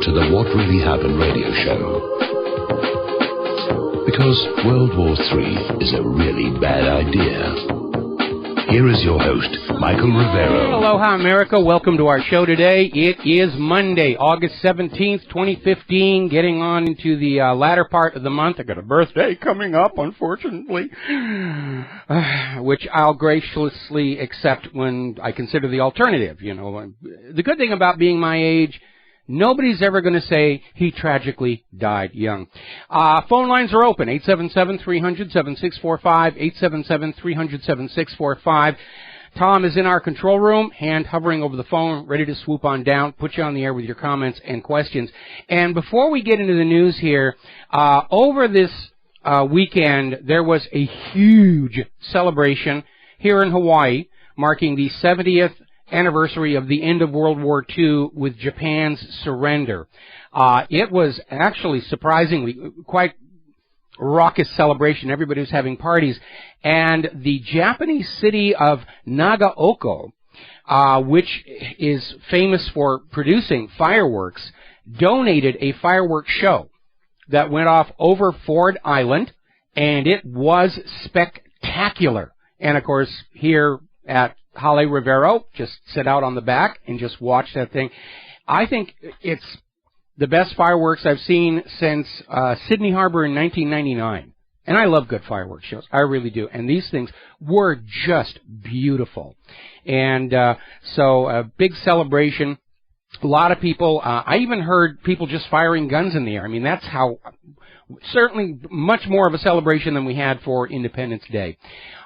to the What Really Happened radio show. Because World War III is a really bad idea. Here is your host, Michael Rivero. Aloha, America. Welcome to our show today. It is Monday, August 17th, 2015, getting on into the latter part of the month. I got a birthday coming up, unfortunately, which I'll graciously accept when I consider the alternative. You know, the good thing about being my age, nobody's ever going to say he tragically died young. Phone lines are open, 877-300-7645, 877-300-7645. Tom is in our control room, hand hovering over the phone, ready to swoop on down, put you on the air with your comments and questions. And before we get into the news here, over this weekend, there was a huge celebration here in Hawaii, marking the 70th anniversary of the end of World War II with Japan's surrender. It was actually surprisingly quite raucous celebration. Everybody was having parties. And the Japanese city of Nagaoka, which is famous for producing fireworks, donated a fireworks show that went off over Ford Island, and it was spectacular. And of course, here at Michael Rivero, just sit out on the back and just watch that thing. I think it's the best fireworks I've seen since Sydney Harbor in 1999. And I love good fireworks shows. I really do. And these things were just beautiful. And so a big celebration. A lot of people, I even heard people just firing guns in the air. I mean, that's how, certainly much more of a celebration than we had for Independence Day.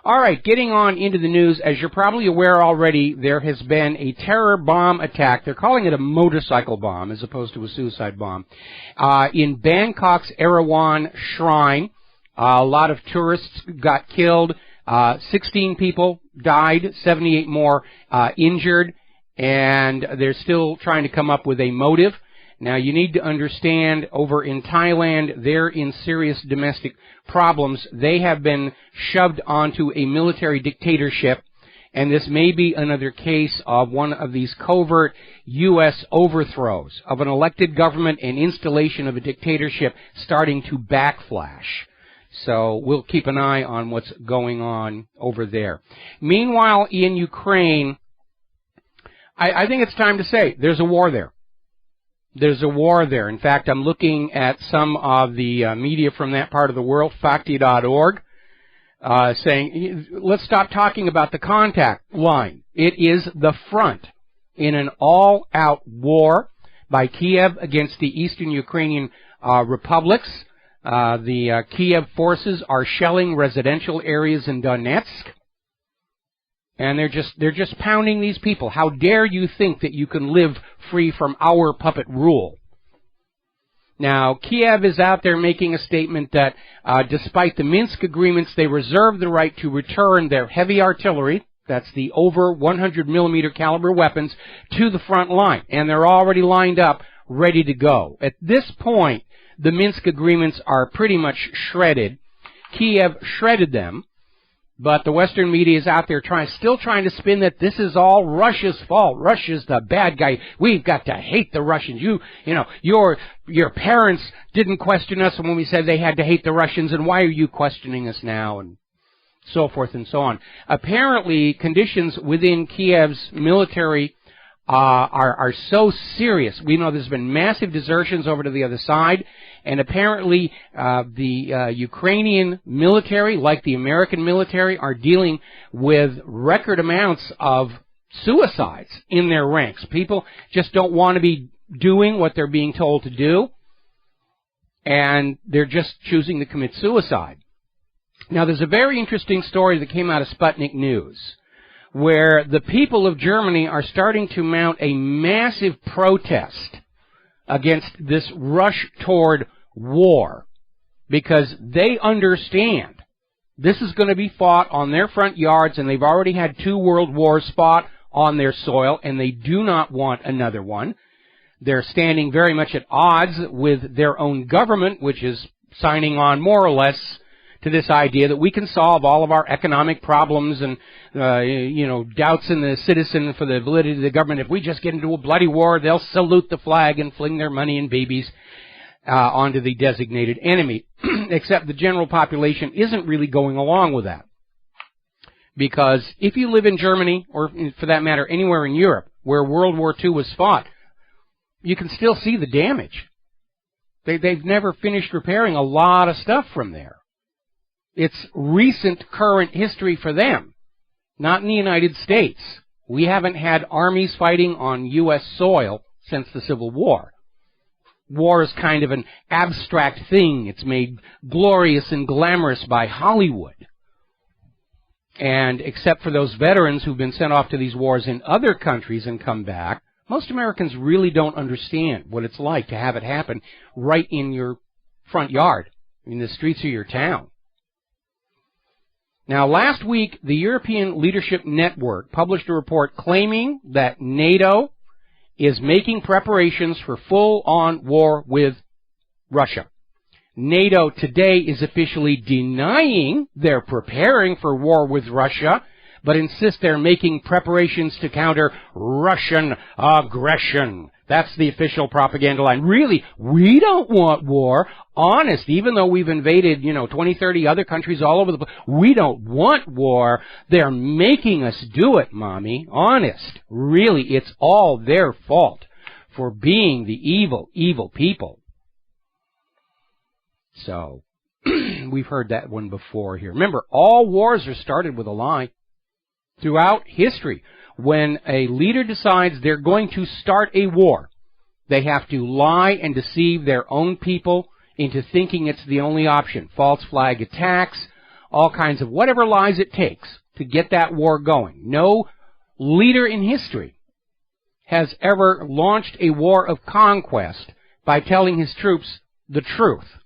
All right, getting on into the news. As you're probably aware already, there has been a terror bomb attack. They're calling it a motorcycle bomb as opposed to a suicide bomb. In Bangkok's Erawan Shrine, a lot of tourists got killed. 16 people died, 78 more injured, and they're still trying to come up with a motive. Now, you need to understand, over in Thailand, they're in serious domestic problems. They have been shoved onto a military dictatorship, and this may be another case of one of these covert U.S. overthrows of an elected government and installation of a dictatorship starting to backflash. So we'll keep an eye on what's going on over there. Meanwhile, in Ukraine, I think it's time to say there's a war there. There's a war there. In fact, I'm looking at some of the media from that part of the world, Fakti.org, saying, let's stop talking about the contact line. It is the front in an all-out war by Kiev against the eastern Ukrainian republics. The Kiev forces are shelling residential areas in Donetsk. And they're just pounding these people. How dare you think that you can live free from our puppet rule? Now, Kiev is out there making a statement that despite the Minsk agreements, they reserve the right to return their heavy artillery, that's the over 100 millimeter caliber weapons, to the front line. And they're already lined up, ready to go. At this point, the Minsk agreements are pretty much shredded. Kiev shredded them. But the Western media is out there still trying to spin that this is all Russia's fault. Russia's the bad guy. We've got to hate the Russians. You know, your parents didn't question us when we said they had to hate the Russians, and why are you questioning us now? And so forth and so on. Apparently, conditions within Kiev's military are so serious. We know there's been massive desertions over to the other side, and apparently the Ukrainian military, like the American military, are dealing with record amounts of suicides in their ranks. People just don't want to be doing what they're being told to do, and they're just choosing to commit suicide. Now, there's a very interesting story that came out of Sputnik News, where the people of Germany are starting to mount a massive protest against this rush toward war, because they understand this is going to be fought on their front yards, and they've already had 2 world wars fought on their soil, and they do not want another one. They're standing very much at odds with their own government, which is signing on more or less to this idea that we can solve all of our economic problems and, doubts in the citizen for the validity of the government. If we just get into a bloody war, they'll salute the flag and fling their money and babies onto the designated enemy. Except the general population isn't really going along with that. Because if you live in Germany, or for that matter, anywhere in Europe, where World War II was fought, you can still see the damage. They've never finished repairing a lot of stuff from there. It's recent current history for them, not in the United States. We haven't had armies fighting on U.S. soil since the Civil War. War is kind of an abstract thing. It's made glorious and glamorous by Hollywood. And except for those veterans who've been sent off to these wars in other countries and come back, most Americans really don't understand what it's like to have it happen right in your front yard, in the streets of your town. Now, last week, the European Leadership Network published a report claiming that NATO is making preparations for full-on war with Russia. NATO today is officially denying they're preparing for war with Russia, but insists they're making preparations to counter Russian aggression. That's the official propaganda line. Really, we don't want war. Honest, even though we've invaded, 20, 30 other countries all over the place, we don't want war. They're making us do it, Mommy. Honest. Really, it's all their fault for being the evil, evil people. So, we've heard that one before here. Remember, all wars are started with a lie. Throughout history, when a leader decides they're going to start a war, they have to lie and deceive their own people into thinking it's the only option. False flag attacks, all kinds of whatever lies it takes to get that war going. No leader in history has ever launched a war of conquest by telling his troops the truth.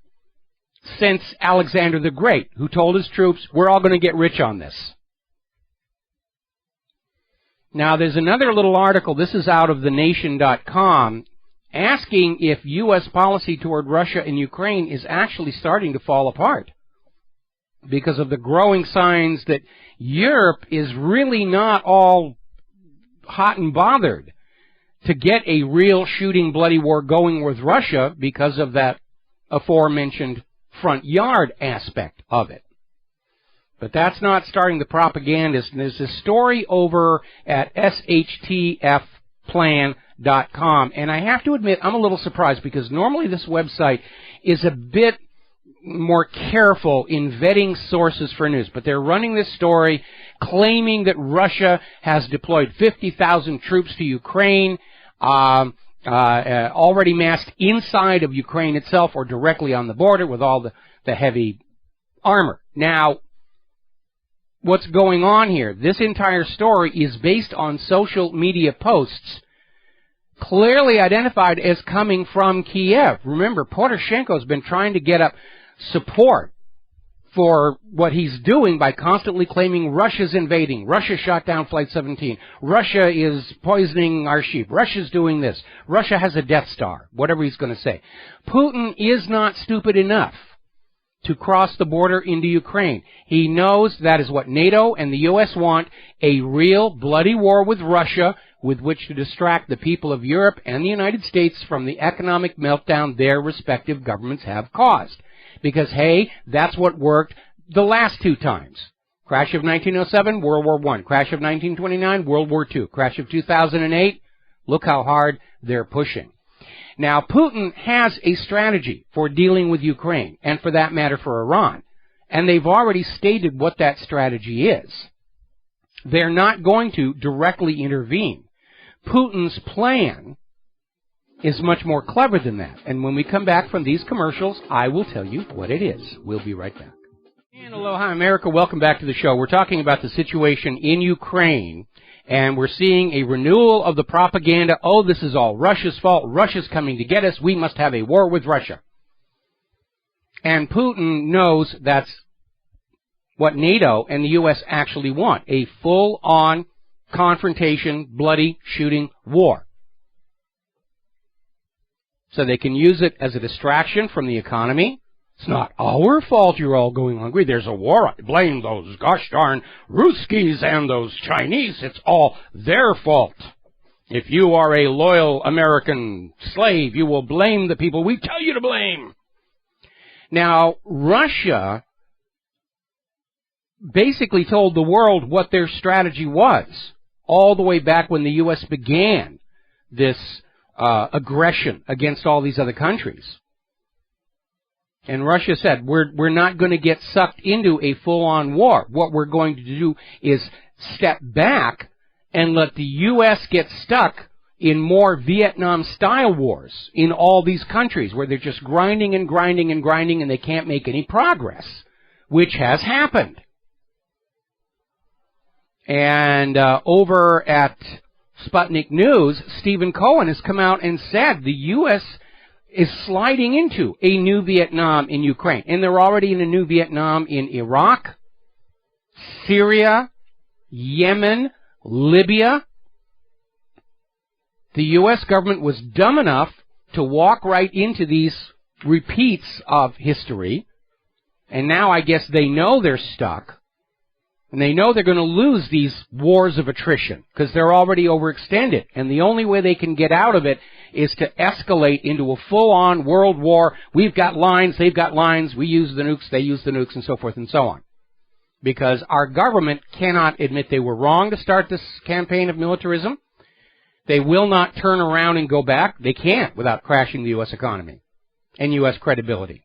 Since Alexander the Great, who told his troops, we're all going to get rich on this. Now, there's another little article, this is out of thenation.com, asking if U.S. policy toward Russia and Ukraine is actually starting to fall apart because of the growing signs that Europe is really not all hot and bothered to get a real shooting bloody war going with Russia because of that aforementioned front yard aspect of it. But that's not starting the propagandist. And there's a story over at shtfplan.com. And I have to admit, I'm a little surprised because normally this website is a bit more careful in vetting sources for news. But they're running this story claiming that Russia has deployed 50,000 troops to Ukraine, already massed inside of Ukraine itself or directly on the border with all the heavy armor. Now, what's going on here? This entire story is based on social media posts clearly identified as coming from Kiev. Remember, Poroshenko's been trying to get up support for what he's doing by constantly claiming Russia's invading. Russia shot down Flight 17. Russia is poisoning our sheep. Russia's doing this. Russia has a Death Star, whatever he's going to say. Putin is not stupid enough to cross the border into Ukraine. He knows that is what NATO and the U.S. want, a real bloody war with Russia with which to distract the people of Europe and the United States from the economic meltdown their respective governments have caused. Because, hey, that's what worked the last two times. Crash of 1907, World War I. Crash of 1929, World War II. Crash of 2008, look how hard they're pushing. Now, Putin has a strategy for dealing with Ukraine, and for that matter for Iran. And they've already stated what that strategy is. They're not going to directly intervene. Putin's plan is much more clever than that. And when we come back from these commercials, I will tell you what it is. We'll be right back. And aloha, America. Welcome back to the show. We're talking about the situation in Ukraine, and we're seeing a renewal of the propaganda. Oh, this is all Russia's fault. Russia's coming to get us. We must have a war with Russia. And Putin knows that's what NATO and the U.S. actually want, a full-on confrontation, bloody shooting war. So they can use it as a distraction from the economy. It's not our fault you're all going hungry. There's a war. I blame those gosh darn Ruskies and those Chinese. It's all their fault. If you are a loyal American slave, you will blame the people we tell you to blame. Now, Russia basically told the world what their strategy was all the way back when the U.S. began this aggression against all these other countries. And Russia said, we're not going to get sucked into a full-on war. What we're going to do is step back and let the U.S. get stuck in more Vietnam-style wars in all these countries where they're just grinding and grinding and grinding and they can't make any progress, which has happened. And over at Sputnik News, Stephen Cohen has come out and said the U.S. is sliding into a new Vietnam in Ukraine. And they're already in a new Vietnam in Iraq, Syria, Yemen, Libya. The U.S. government was dumb enough to walk right into these repeats of history. And now I guess they know they're stuck. And they know they're going to lose these wars of attrition because they're already overextended. And the only way they can get out of it is to escalate into a full-on world war. We've got lines, they've got lines, we use the nukes, they use the nukes, and so forth and so on. Because our government cannot admit they were wrong to start this campaign of militarism. They will not turn around and go back. They can't without crashing the U.S. economy and U.S. credibility.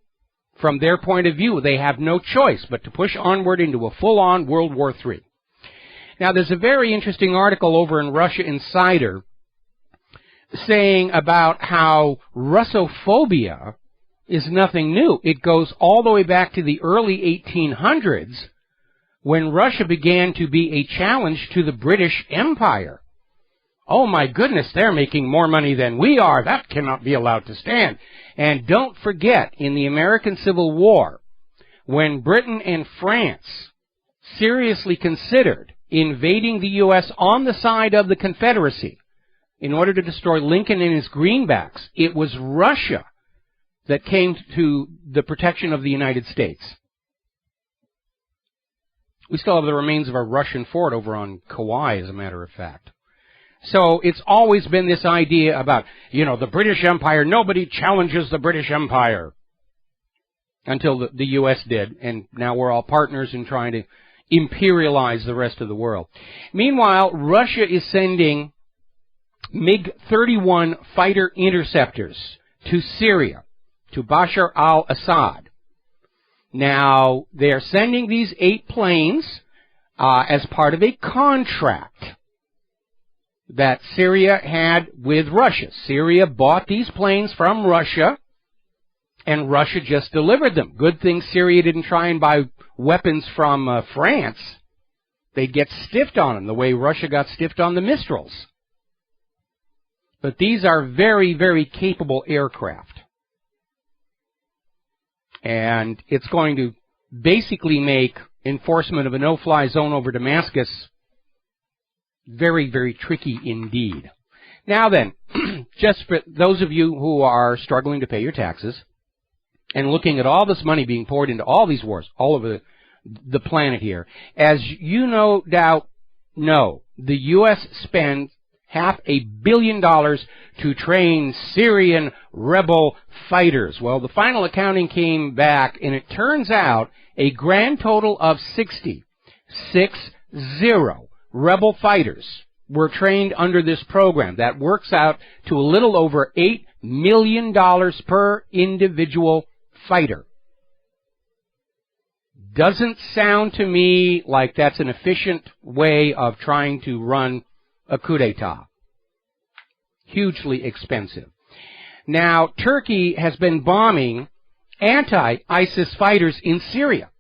From their point of view, they have no choice but to push onward into a full-on World War III. Now, there's a very interesting article over in Russia Insider saying about how Russophobia is nothing new. It goes all the way back to the early 1800s when Russia began to be a challenge to the British Empire. Oh my goodness, they're making more money than we are. That cannot be allowed to stand. And don't forget, in the American Civil War, when Britain and France seriously considered invading the U.S. on the side of the Confederacy in order to destroy Lincoln and his greenbacks, it was Russia that came to the protection of the United States. We still have the remains of our Russian fort over on Kauai, as a matter of fact. So it's always been this idea about, the British Empire, nobody challenges the British Empire. Until the U.S. did, and now we're all partners in trying to imperialize the rest of the world. Meanwhile, Russia is sending MiG-31 fighter interceptors to Syria, to Bashar al-Assad. Now, they're sending these 8 planes as part of a contract that Syria had with Russia. Syria bought these planes from Russia, and Russia just delivered them. Good thing Syria didn't try and buy weapons from France. They'd get stiffed on them the way Russia got stiffed on the Mistrals. But these are very, very capable aircraft. And it's going to basically make enforcement of a no-fly zone over Damascus very, very tricky indeed. Now then, just for those of you who are struggling to pay your taxes and looking at all this money being poured into all these wars all over the planet here, as you no doubt know, the U.S. spends $500 million to train Syrian rebel fighters. Well, the final accounting came back, and it turns out a grand total of 60 rebel fighters were trained under this program. That works out to a little over $8 million per individual fighter. Doesn't sound to me like that's an efficient way of trying to run a coup d'etat. Hugely expensive. Now, Turkey has been bombing anti-ISIS fighters in Syria.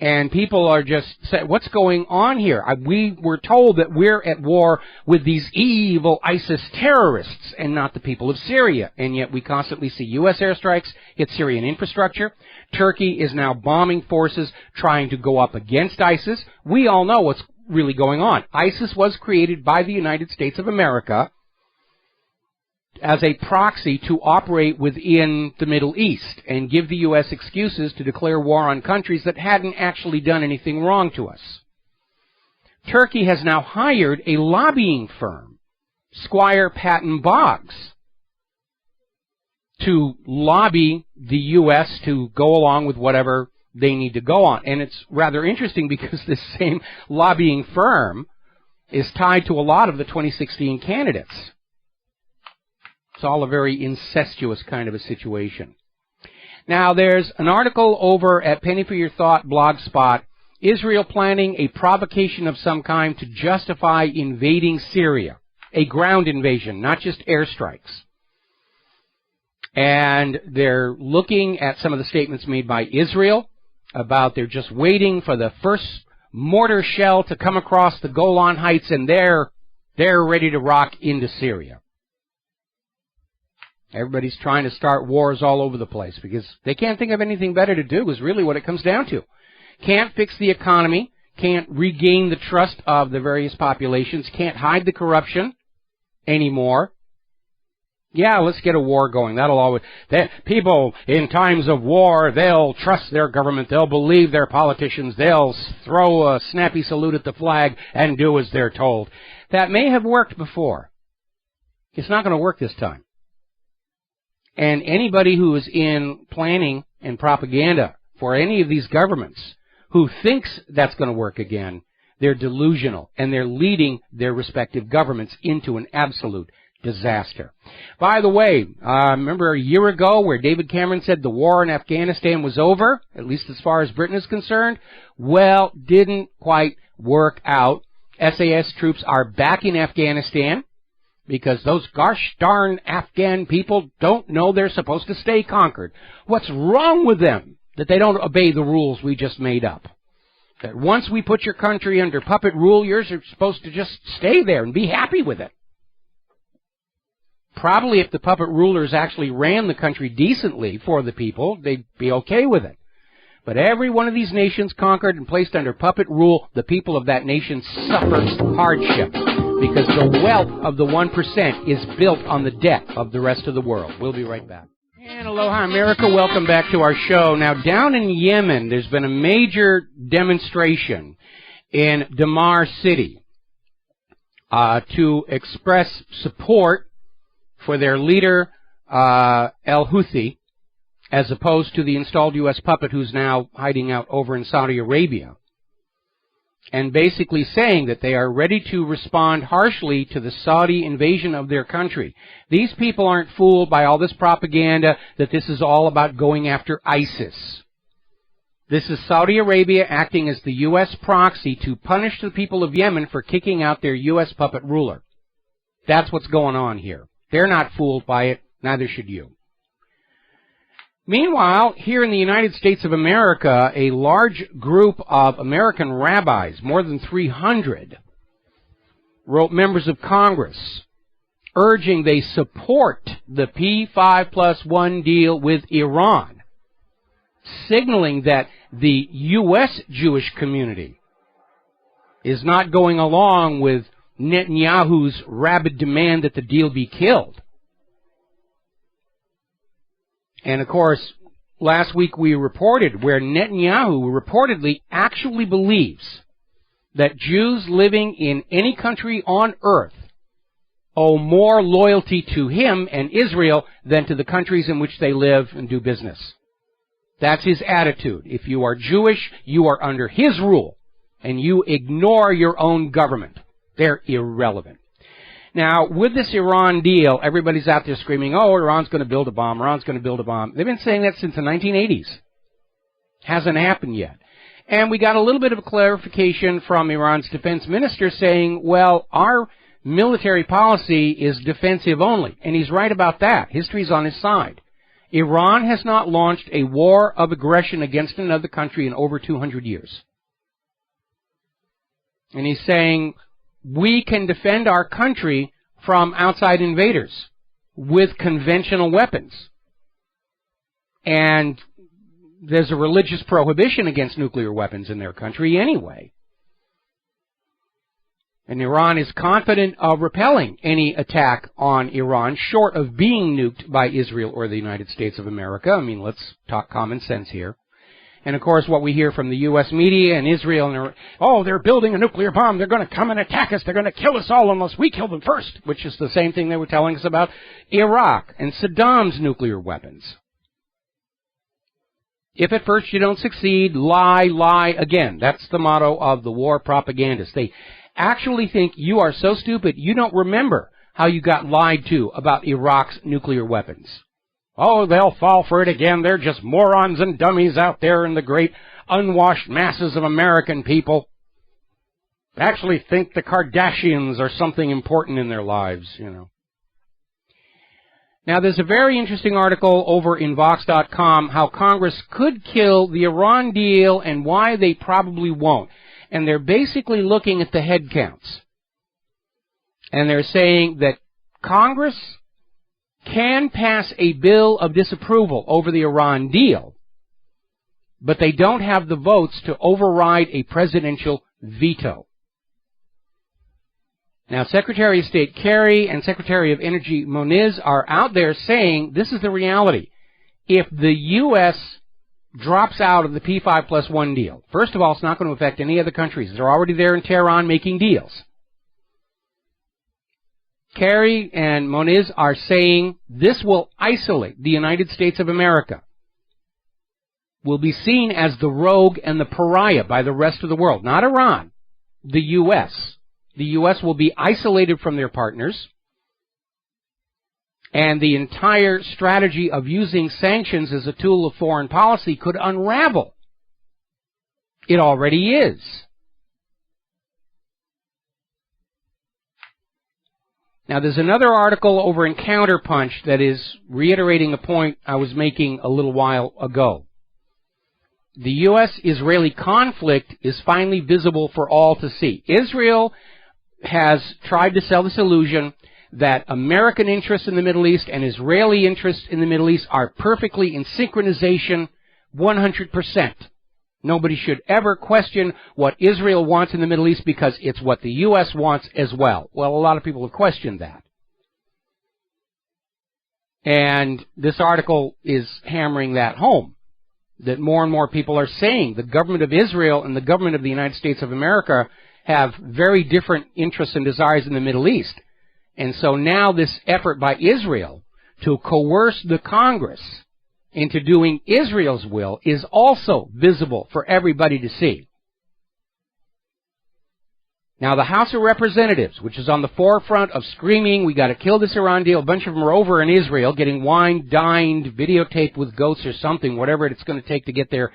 And people are just saying, what's going on here? We were told that we're at war with these evil ISIS terrorists and not the people of Syria. And yet we constantly see U.S. airstrikes hit Syrian infrastructure. Turkey is now bombing forces trying to go up against ISIS. We all know what's really going on. ISIS was created by the United States of America as a proxy to operate within the Middle East and give the U.S. excuses to declare war on countries that hadn't actually done anything wrong to us. Turkey has now hired a lobbying firm, Squire Patton Boggs, to lobby the U.S. to go along with whatever they need to go on. And it's rather interesting because this same lobbying firm is tied to a lot of the 2016 candidates. It's all a very incestuous kind of a situation. Now, there's an article over at Penny for Your Thought blogspot, Israel planning a provocation of some kind to justify invading Syria, a ground invasion, not just airstrikes. And they're looking at some of the statements made by Israel about they're just waiting for the first mortar shell to come across the Golan Heights and they're ready to rock into Syria. Everybody's trying to start wars all over the place because they can't think of anything better to do is really what it comes down to. Can't fix the economy, can't regain the trust of the various populations, can't hide the corruption anymore. Yeah, let's get a war going. That'll always... people in times of war, they'll trust their government, they'll believe their politicians, they'll throw a snappy salute at the flag and do as they're told. That may have worked before. It's not going to work this time. And anybody who is in planning and propaganda for any of these governments who thinks that's going to work again, they're delusional, and they're leading their respective governments into an absolute disaster. By the way, remember a year ago where David Cameron said the war in Afghanistan was over, at least as far as Britain is concerned? Well, didn't quite work out. SAS troops are back in Afghanistan because those gosh darn Afghan people don't know they're supposed to stay conquered. What's wrong with them that they don't obey the rules we just made up? That once we put your country under puppet rule, you're supposed to just stay there and be happy with it. Probably if the puppet rulers actually ran the country decently for the people, they'd be okay with it. But every one of these nations conquered and placed under puppet rule, the people of that nation suffer hardship because the wealth of the 1% is built on the debt of the rest of the world. We'll be right back. And aloha America, welcome back to our show. Now down in Yemen, there's been a major demonstration in Damar City to express support for their leader, al-Houthi, as opposed to the installed U.S. puppet who's now hiding out over in Saudi Arabia, and basically saying that they are ready to respond harshly to the Saudi invasion of their country. These people aren't fooled by all this propaganda that this is all about going after ISIS. This is Saudi Arabia acting as the U.S. proxy to punish the people of Yemen for kicking out their U.S. puppet ruler. That's what's going on here. They're not fooled by it, neither should you. Meanwhile, here in the United States of America, a large group of American rabbis, more than 300, wrote members of Congress urging they support the P5+1 deal with Iran, signaling that the U.S. Jewish community is not going along with Netanyahu's rabid demand that the deal be killed. And of course, last week we reported where Netanyahu reportedly actually believes that Jews living in any country on earth owe more loyalty to him and Israel than to the countries in which they live and do business. That's his attitude. If you are Jewish, you are under his rule, and you ignore your own government. They're irrelevant. Now, with this Iran deal, everybody's out there screaming, oh, Iran's going to build a bomb, Iran's going to build a bomb. They've been saying that since the 1980s. Hasn't happened yet. And we got a little bit of a clarification from Iran's defense minister saying, well, our military policy is defensive only. And he's right about that. History's on his side. Iran has not launched a war of aggression against another country in over 200 years. And he's saying, we can defend our country from outside invaders with conventional weapons. And there's a religious prohibition against nuclear weapons in their country anyway. And Iran is confident of repelling any attack on Iran, short of being nuked by Israel or the United States of America. I mean, let's talk common sense here. And, of course, what we hear from the U.S. media and Israel, and they're building a nuclear bomb. They're going to come and attack us. They're going to kill us all unless we kill them first, which is the same thing they were telling us about Iraq and Saddam's nuclear weapons. If at first you don't succeed, lie, lie again. That's the motto of the war propagandists. They actually think you are so stupid you don't remember how you got lied to about Iraq's nuclear weapons. Oh, they'll fall for it again. They're just morons and dummies out there in the great unwashed masses of American people. They actually think the Kardashians are something important in their lives, you know. Now, there's a very interesting article over in Vox.com, how Congress could kill the Iran deal and why they probably won't. And they're basically looking at the head counts. And they're saying that Congress can pass a bill of disapproval over the Iran deal, but they don't have the votes to override a presidential veto. Now, Secretary of State Kerry and Secretary of Energy Moniz are out there saying this is the reality. If the U.S. drops out of the P5+1 deal, first of all, it's not going to affect any other countries. They're already there in Tehran making deals. Kerry and Moniz are saying this will isolate the United States of America. Will be seen as the rogue and the pariah by the rest of the world. Not Iran, the U.S. The U.S. will be isolated from their partners, and the entire strategy of using sanctions as a tool of foreign policy could unravel. It already is. Now, there's another article over in Counterpunch that is reiterating a point I was making a little while ago. The U.S.-Israeli conflict is finally visible for all to see. Israel has tried to sell this illusion that American interests in the Middle East and Israeli interests in the Middle East are perfectly in synchronization 100%. Nobody should ever question what Israel wants in the Middle East because it's what the U.S. wants as well. Well, a lot of people have questioned that. And this article is hammering that home, that more and more people are saying the government of Israel and the government of the United States of America have very different interests and desires in the Middle East. And so now this effort by Israel to coerce the Congress into doing Israel's will is also visible for everybody to see. Now, the House of Representatives, which is on the forefront of screaming, we got to kill this Iran deal, a bunch of them are over in Israel getting wined, dined, videotaped with goats or something, whatever it's going to take to get their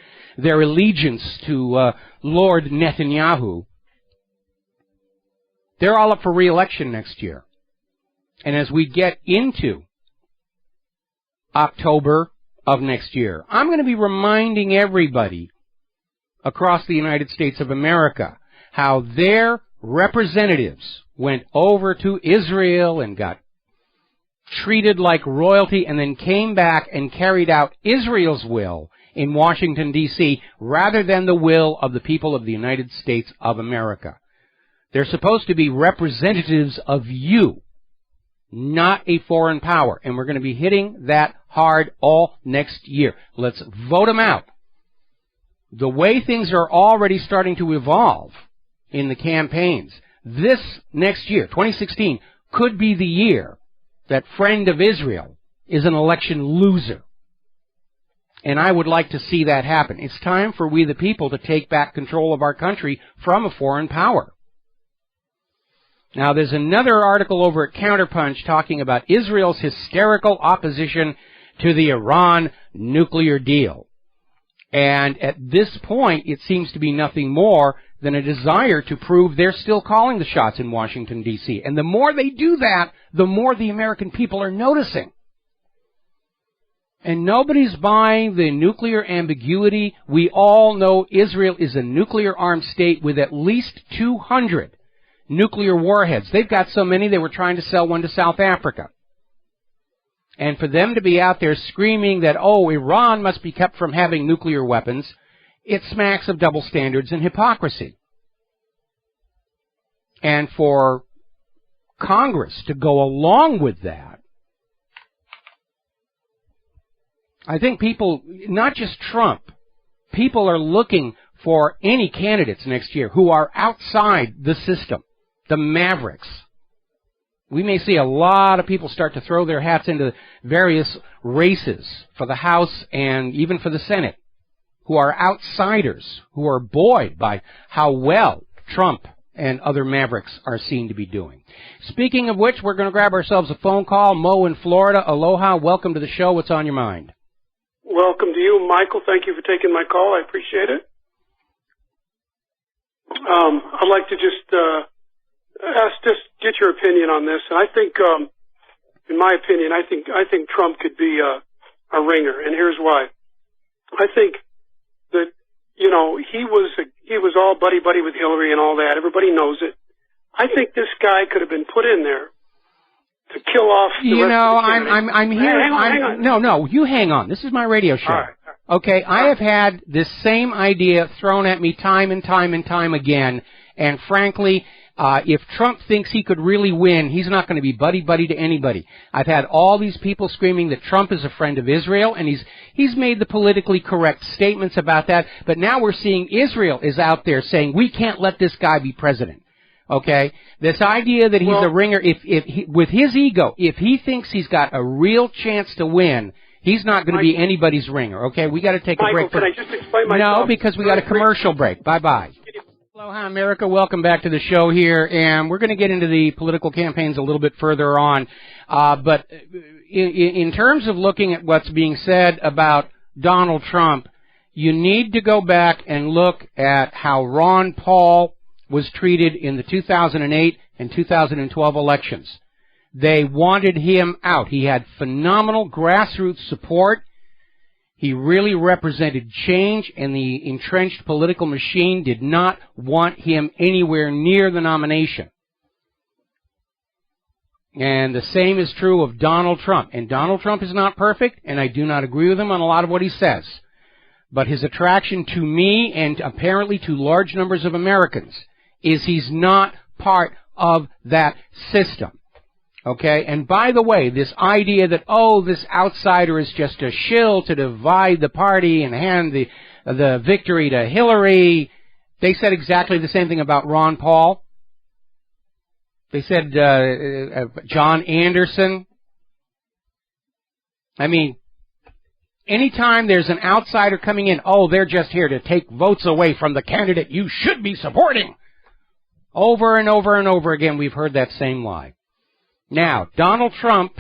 allegiance to Lord Netanyahu. They're all up for re-election next year. And as we get into October of next year, I'm going to be reminding everybody across the United States of America how their representatives went over to Israel and got treated like royalty and then came back and carried out Israel's will in Washington, D.C., rather than the will of the people of the United States of America. They're supposed to be representatives of you, not a foreign power. And we're going to be hitting that hard all next year. Let's vote them out. The way things are already starting to evolve in the campaigns, this next year, 2016, could be the year that Friend of Israel is an election loser. And I would like to see that happen. It's time for we the people to take back control of our country from a foreign power. Now, there's another article over at Counterpunch talking about Israel's hysterical opposition to the Iran nuclear deal. And at this point, it seems to be nothing more than a desire to prove they're still calling the shots in Washington, D.C. And the more they do that, the more the American people are noticing. And nobody's buying the nuclear ambiguity. We all know Israel is a nuclear-armed state with at least 200 nuclear warheads. They've got so many they were trying to sell one to South Africa. And for them to be out there screaming that, oh, Iran must be kept from having nuclear weapons, it smacks of double standards and hypocrisy. And for Congress to go along with that, I think people, not just Trump, people are looking for any candidates next year who are outside the system, the mavericks. We may see a lot of people start to throw their hats into various races for the House and even for the Senate, who are outsiders, who are buoyed by how well Trump and other mavericks are seen to be doing. Speaking of which, we're going to grab ourselves a phone call. Mo in Florida, aloha, welcome to the show. What's on your mind? Welcome to you, Michael. Thank you for taking my call. I appreciate it. I'd like to just get your opinion on this. And I think, in my opinion, I think Trump could be a ringer, and here's why. I think that, you know, he was all buddy-buddy with Hillary and all that. Everybody knows it. I think this guy could have been put in there to kill off the rest of the candidates. I'm here. Hang on. No, you hang on. This is my radio show. All right. Okay, I have had this same idea thrown at me time and time again, and frankly, if Trump thinks he could really win, he's not going to be buddy-buddy to anybody. I've had all these people screaming that Trump is a friend of Israel, and he's made the politically correct statements about that, but now we're seeing Israel is out there saying, we can't let this guy be president. Okay? This idea that he's a ringer, with his ego, if he thinks he's got a real chance to win, he's not going to be anybody's ringer. Okay? We got to take a break. Can I just explain myself? No, because we got a commercial break. Bye-bye. Aloha, America. Welcome back to the show here, and we're going to get into the political campaigns a little bit further on. But in terms of looking at what's being said about Donald Trump, you need to go back and look at how Ron Paul was treated in the 2008 and 2012 elections. They wanted him out. He had phenomenal grassroots support. He really represented change, and the entrenched political machine did not want him anywhere near the nomination. And the same is true of Donald Trump. And Donald Trump is not perfect, and I do not agree with him on a lot of what he says. But his attraction to me, and apparently to large numbers of Americans, is he's not part of that system. Okay, and by the way, this idea that, this outsider is just a shill to divide the party and hand the victory to Hillary, they said exactly the same thing about Ron Paul. They said John Anderson. I mean, anytime there's an outsider coming in, they're just here to take votes away from the candidate you should be supporting. Over and over and over again, we've heard that same lie. Now, Donald Trump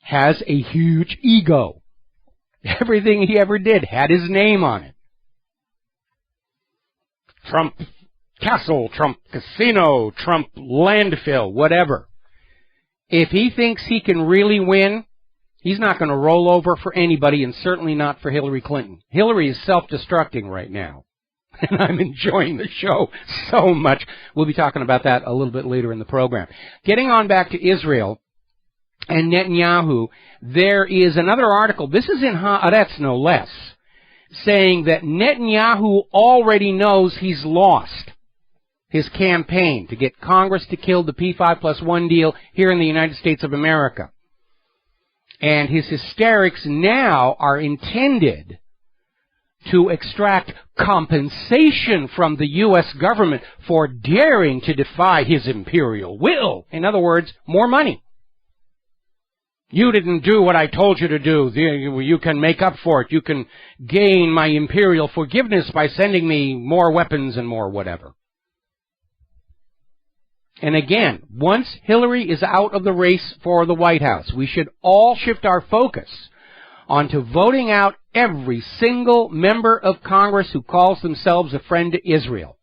has a huge ego. Everything he ever did had his name on it. Trump Castle, Trump Casino, Trump Landfill, whatever. If he thinks he can really win, he's not going to roll over for anybody, and certainly not for Hillary Clinton. Hillary is self-destructing right now. And I'm enjoying the show so much. We'll be talking about that a little bit later in the program. Getting on back to Israel and Netanyahu, there is another article, this is in Haaretz no less, saying that Netanyahu already knows he's lost his campaign to get Congress to kill the P5+1 deal here in the United States of America. And his hysterics now are intended to extract compensation from the U.S. government for daring to defy his imperial will. In other words, more money. You didn't do what I told you to do. You can make up for it. You can gain my imperial forgiveness by sending me more weapons and more whatever. And again, once Hillary is out of the race for the White House, we should all shift our focus onto voting out every single member of Congress who calls themselves a friend to Israel.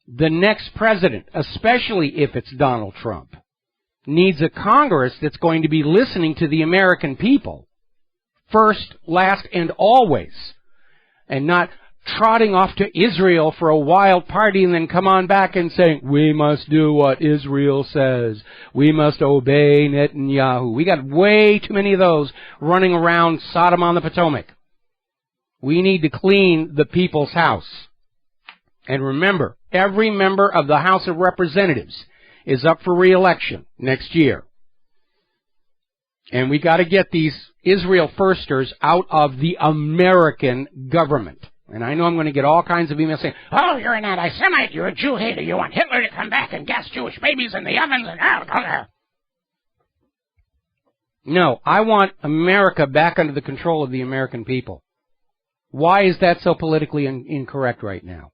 The next president, especially if it's Donald Trump, needs a Congress that's going to be listening to the American people first, last, and always, and not trotting off to Israel for a wild party and then come on back and saying, we must do what Israel says. We must obey Netanyahu. We got way too many of those running around Sodom on the Potomac. We need to clean the people's house. And remember, Every member of the House of Representatives is up for re-election next year. And we got to get these Israel firsters out of the American government. And I know I'm going to get all kinds of emails saying, oh, you're an anti-Semite, you're a Jew hater, you want Hitler to come back and gas Jewish babies in the ovens. No, I want America back under the control of the American people. Why is that so politically incorrect right now?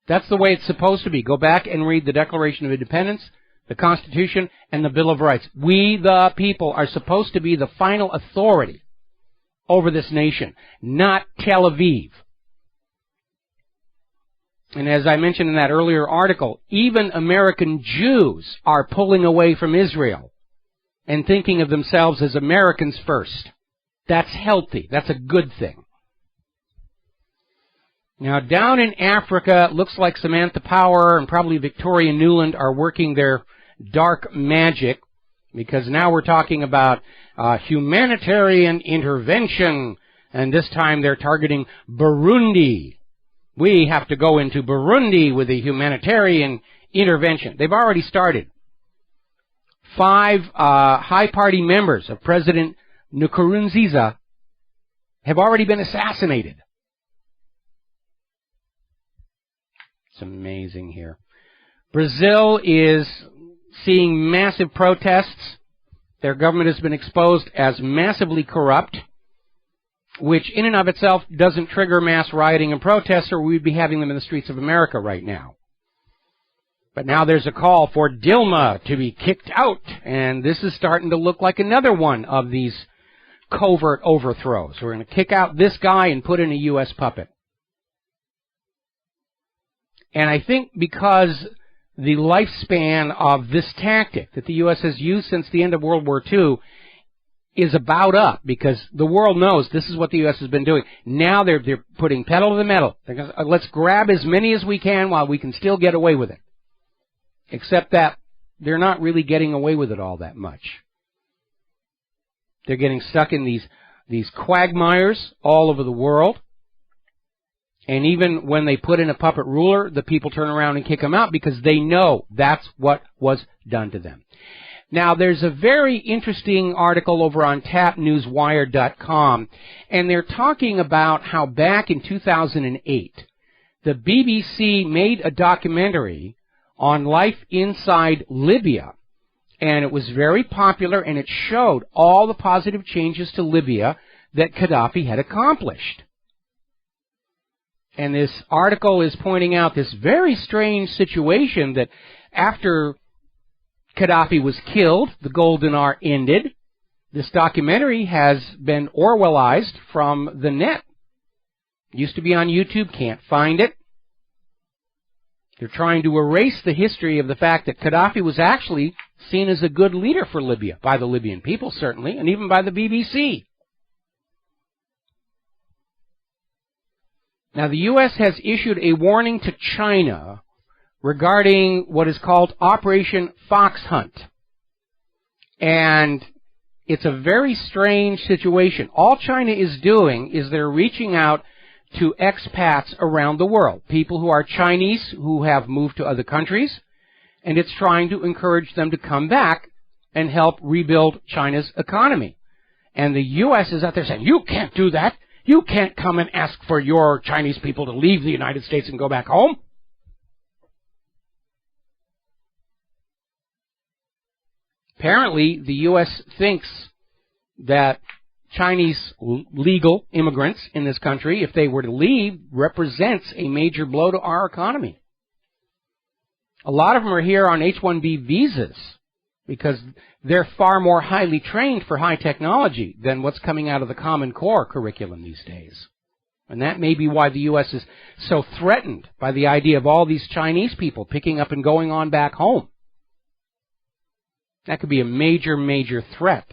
That's the way it's supposed to be. Go back and read the Declaration of Independence, the Constitution, and the Bill of Rights. We, the people, are supposed to be the final authority over this nation, not Tel Aviv. And as I mentioned in that earlier article, even American Jews are pulling away from Israel and thinking of themselves as Americans first. That's healthy. That's a good thing. Now, down in Africa, it looks like Samantha Power and probably Victoria Nuland are working their dark magic, because now we're talking about humanitarian intervention, and this time they're targeting Burundi. We have to go into Burundi with a humanitarian intervention. They've already started. 5 high party members of President Nkurunziza have already been assassinated. It's amazing here. Brazil is seeing massive protests. Their government has been exposed as massively corrupt, which in and of itself doesn't trigger mass rioting and protests, or we'd be having them in the streets of America right now. But now there's a call for Dilma to be kicked out, and this is starting to look like another one of these covert overthrows. We're going to kick out this guy and put in a U.S. puppet. And I think because the lifespan of this tactic that the U.S. has used since the end of World War II is about up, because the world knows this is what the U.S. has been doing. Now they're putting pedal to the metal. Let's grab as many as we can while we can still get away with it. Except that they're not really getting away with it all that much. They're getting stuck in these quagmires all over the world. And even when they put in a puppet ruler, the people turn around and kick them out because they know that's what was done to them. Now, there's a very interesting article over on tapnewswire.com, and they're talking about how back in 2008, the BBC made a documentary on life inside Libya, and it was very popular, and it showed all the positive changes to Libya that Gaddafi had accomplished. And this article is pointing out this very strange situation that after Gaddafi was killed, the Golden Hour ended. This documentary has been Orwellized from the net. Used to be on YouTube, can't find it. They're trying to erase the history of the fact that Gaddafi was actually seen as a good leader for Libya, by the Libyan people certainly, and even by the BBC. Now, the U.S. has issued a warning to China regarding what is called Operation Fox Hunt. And it's a very strange situation. All China is doing is they're reaching out to expats around the world, people who are Chinese who have moved to other countries, and it's trying to encourage them to come back and help rebuild China's economy. And the U.S. is out there saying, you can't do that. You can't come and ask for your Chinese people to leave the United States and go back home. Apparently, the U.S. thinks that Chinese legal immigrants in this country, if they were to leave, represents a major blow to our economy. A lot of them are here on H-1B visas because they're far more highly trained for high technology than what's coming out of the Common Core curriculum these days. And that may be why the U.S. is so threatened by the idea of all these Chinese people picking up and going on back home. That could be a major, major threat.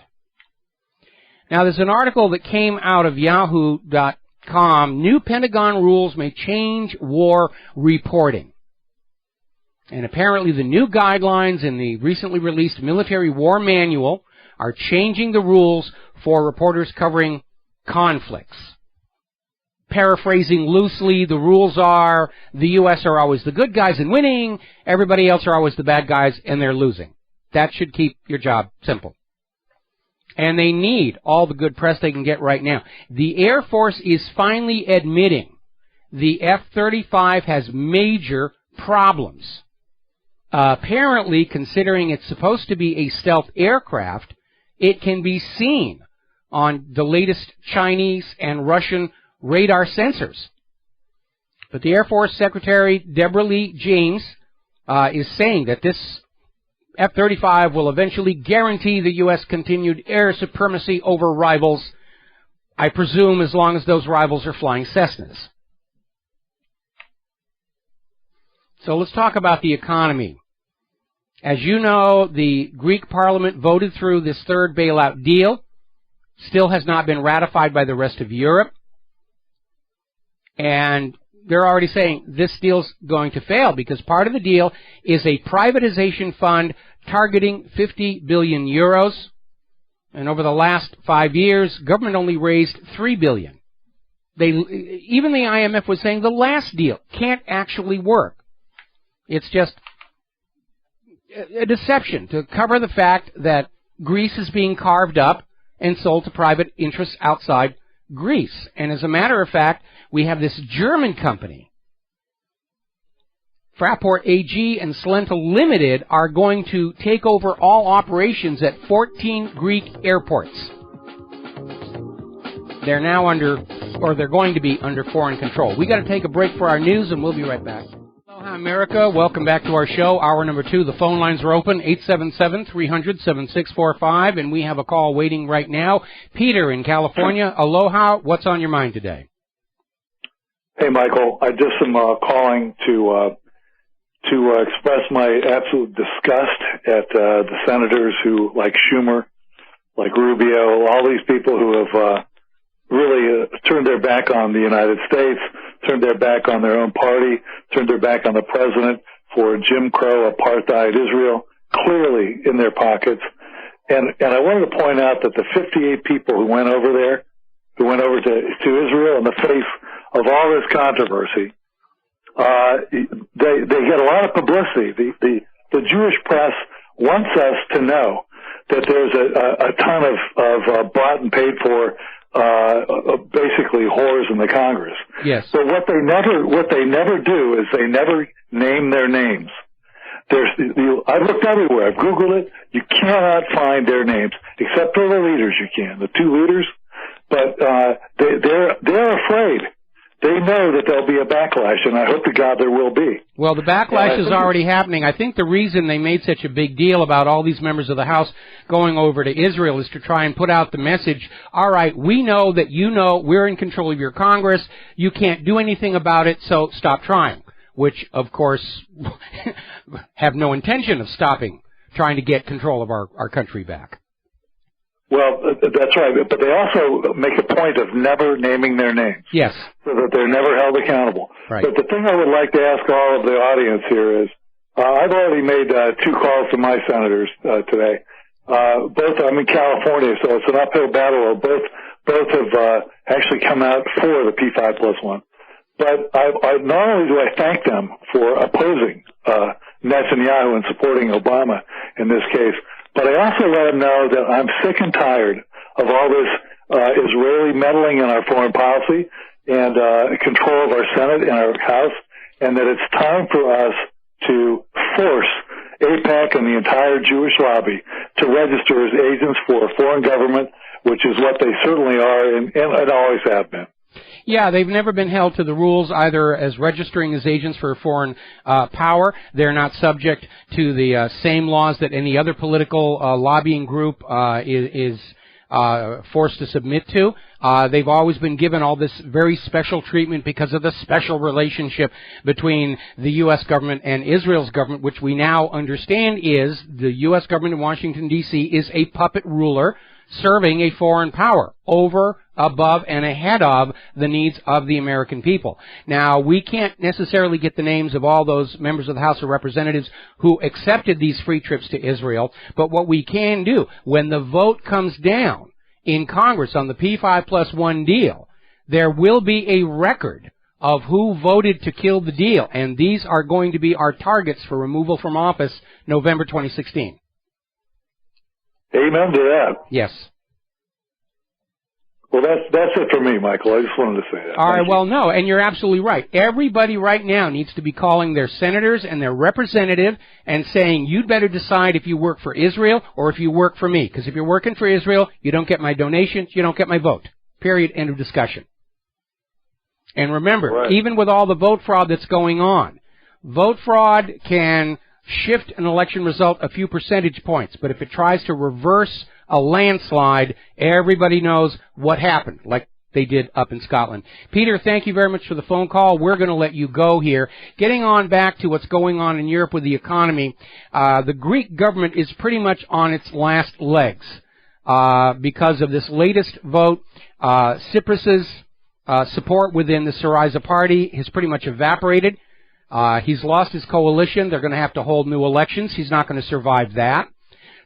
Now, there's an article that came out of Yahoo.com. New Pentagon rules may change war reporting. And apparently the new guidelines in the recently released Military War Manual are changing the rules for reporters covering conflicts. paraphrasing loosely, the rules are the U.S. are always the good guys and winning, everybody else are always the bad guys and they're losing. That should keep your job simple. And they need all the good press they can get right now. The Air Force is finally admitting the F-35 has major problems. Apparently, considering it's supposed to be a stealth aircraft, it can be seen on the latest Chinese and Russian radar sensors. But the Air Force Secretary Deborah Lee James is saying that this F-35 will eventually guarantee the U.S. continued air supremacy over rivals, I presume as long as those rivals are flying Cessnas. So let's talk about the economy. As you know, the Greek parliament voted through this third bailout deal. Still has not been ratified by the rest of Europe. And they're already saying this deal's going to fail because part of the deal is a privatization fund targeting 50 billion euros. And over the last 5 years, government only raised 3 billion. Even the IMF was saying the last deal can't actually work. It's just a deception to cover the fact that Greece is being carved up and sold to private interests outside Greece. And as a matter of fact, we have this German company, Fraport AG and Salenta Limited, are going to take over all operations at 14 Greek airports. They're now they're going to be under foreign control. We got to take a break for our news, and we'll be right back. Aloha, America. Welcome back to our show. Hour number 2. The phone lines are open, 877-300-7645, and we have a call waiting right now. Peter in California. Aloha. What's on your mind today? Hey, Michael. I just am calling to express my absolute disgust at the senators who, like Schumer, like Rubio, all these people who have really turned their back on the United States, turned their back on their own party, turned their back on the president for Jim Crow, apartheid Israel, clearly in their pockets. And I wanted to point out that the 58 people who went over there, who went over to Israel in the face of all this controversy, they get a lot of publicity. The Jewish press wants us to know that there's a ton of bought and paid for basically whores in the Congress. Yes. But what they never do is they never name their names. I've looked everywhere. I've Googled it. You cannot find their names except for the leaders. You can, the 2 leaders, but they're afraid. They know that there'll be a backlash, and I hope to God there will be. Well, the backlash is already happening. I think the reason they made such a big deal about all these members of the House going over to Israel is to try and put out the message, all right, we know that you know we're in control of your Congress. You can't do anything about it, so stop trying, which, of course, have no intention of stopping trying to get control of our country back. Well, that's right, but they also make a point of never naming their names. Yes. So that they're never held accountable. Right. But the thing I would like to ask all of the audience here is, I've already made 2 calls to my senators today. Both, I'm in California, so it's an uphill battle. Both have actually come out for the P5+1. But not only do I thank them for opposing Netanyahu and supporting Obama in this case, but I also let them know that I'm sick and tired of all this Israeli meddling in our foreign policy and control of our Senate and our House, and that it's time for us to force AIPAC and the entire Jewish lobby to register as agents for a foreign government, which is what they certainly are and always have been. Yeah, they've never been held to the rules either as registering as agents for a foreign power. They're not subject to the same laws that any other political lobbying group is forced to submit to. They've always been given all this very special treatment because of the special relationship between the U.S. government and Israel's government, which we now understand is the U.S. government in Washington, D.C. is a puppet ruler serving a foreign power over, above, and ahead of the needs of the American people. Now, we can't necessarily get the names of all those members of the House of Representatives who accepted these free trips to Israel, but what we can do, when the vote comes down in Congress on the P5+1 deal, there will be a record of who voted to kill the deal, and these are going to be our targets for removal from office November 2016. Amen to that. Yes. Well, that's it for me, Michael. I just wanted to say that. All right, well, no, and you're absolutely right. Everybody right now needs to be calling their senators and their representative and saying, you'd better decide if you work for Israel or if you work for me. Because if you're working for Israel, you don't get my donations, you don't get my vote. Period. End of discussion. And remember, right, even with all the vote fraud that's going on, vote fraud can shift an election result a few percentage points. But if it tries to reverse a landslide, everybody knows what happened, like they did up in Scotland. Peter, thank you very much for the phone call. We're going to let you go here. Getting on back to what's going on in Europe with the economy, the Greek government is pretty much on its last legs because of this latest vote. Tsipras's support within the Syriza party has pretty much evaporated. He's lost his coalition. They're going to have to hold new elections. He's not going to survive that.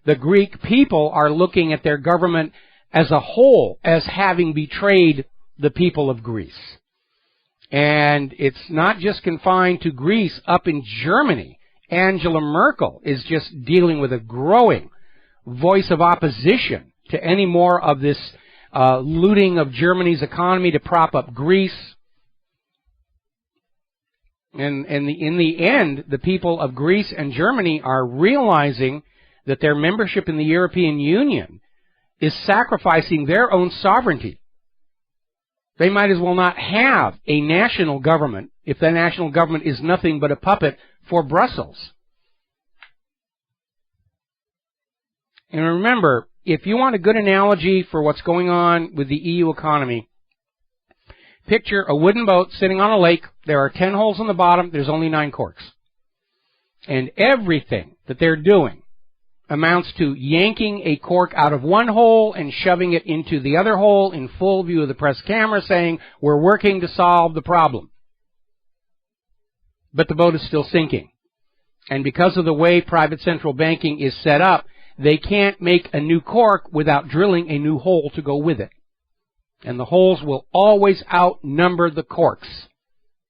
The Greek people are looking at their government as a whole as having betrayed the people of Greece. And it's not just confined to Greece. Up in Germany, Angela Merkel is just dealing with a growing voice of opposition to any more of this looting of Germany's economy to prop up Greece. And in the end, the people of Greece and Germany are realizing that their membership in the European Union is sacrificing their own sovereignty. They might as well not have a national government if the national government is nothing but a puppet for Brussels. And remember, if you want a good analogy for what's going on with the EU economy, picture a wooden boat sitting on a lake. There are 10 holes in the bottom. There's only 9 corks. And everything that they're doing amounts to yanking a cork out of one hole and shoving it into the other hole in full view of the press camera, saying, we're working to solve the problem. But the boat is still sinking. And because of the way private central banking is set up, they can't make a new cork without drilling a new hole to go with it. And the holes will always outnumber the corks.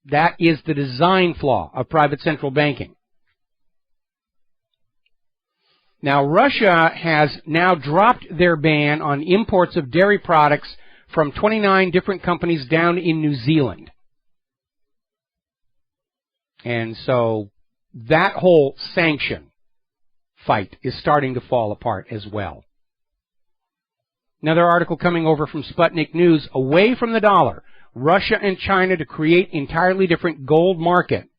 That is the design flaw of private central banking. Now, Russia has now dropped their ban on imports of dairy products from 29 different companies down in New Zealand. And so that whole sanction fight is starting to fall apart as well. Another article coming over from Sputnik News, away from the dollar, Russia and China to create entirely different gold market.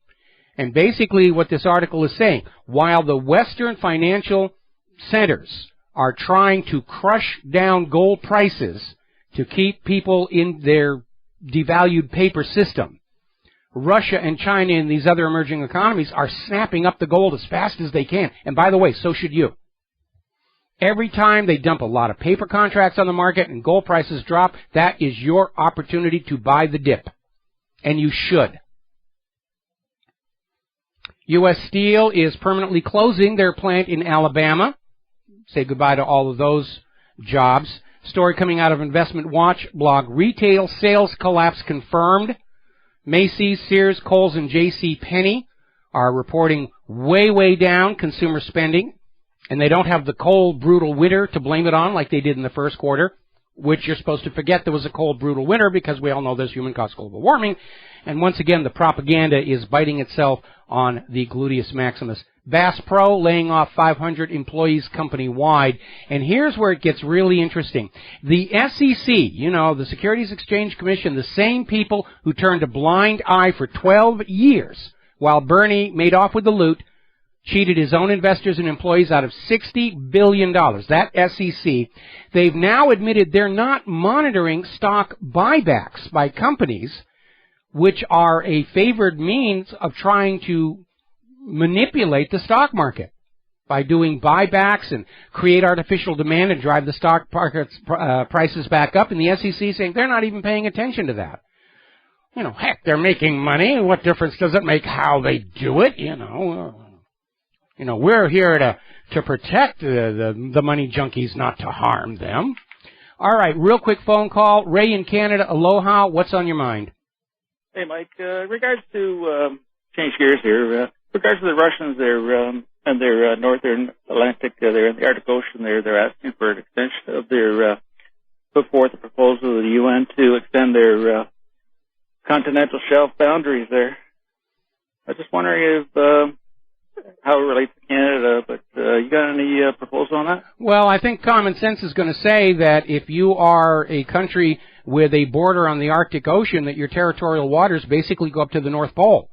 And basically what this article is saying, while the Western financial centers are trying to crush down gold prices to keep people in their devalued paper system, Russia and China and these other emerging economies are snapping up the gold as fast as they can. And by the way, so should you. Every time they dump a lot of paper contracts on the market and gold prices drop, that is your opportunity to buy the dip. And you should. U.S. Steel is permanently closing their plant in Alabama. Say goodbye to all of those jobs. Story coming out of Investment Watch blog, retail sales collapse confirmed. Macy's, Sears, Kohl's, and J.C. Penney are reporting way down consumer spending. And they don't have the cold, brutal winter to blame it on like they did in the first quarter, which you're supposed to forget there was a cold, brutal winter because we all know there's human-caused global warming. And once again, the propaganda is biting itself on the gluteus maximus. Bass Pro laying off 500 employees company-wide. And here's where it gets really interesting. The SEC, you know, the Securities Exchange Commission, the same people who turned a blind eye for 12 years while Bernie made off with the loot, cheated his own investors and employees out of $60 billion. That SEC, they've now admitted they're not monitoring stock buybacks by companies, which are a favored means of trying to manipulate the stock market by doing buybacks and create artificial demand and drive the stock market's prices back up. And the SEC saying they're not even paying attention to that. You know, heck, they're making money. What difference does it make how they do it? You know, we're here to protect the money junkies, not to harm them. All right, real quick phone call. Ray in Canada, aloha. What's on your mind? Hey, Mike. Regards to change gears here. Regards to the Russians, and their northern Atlantic, they're in the Arctic Ocean. They're asking for an extension of their put forth a proposal to the UN to extend their continental shelf boundaries there. I was just wondering if how it relates to Canada, but you got any proposal on that? Well, I think common sense is going to say that if you are a country with a border on the Arctic Ocean, that your territorial waters basically go up to the North Pole.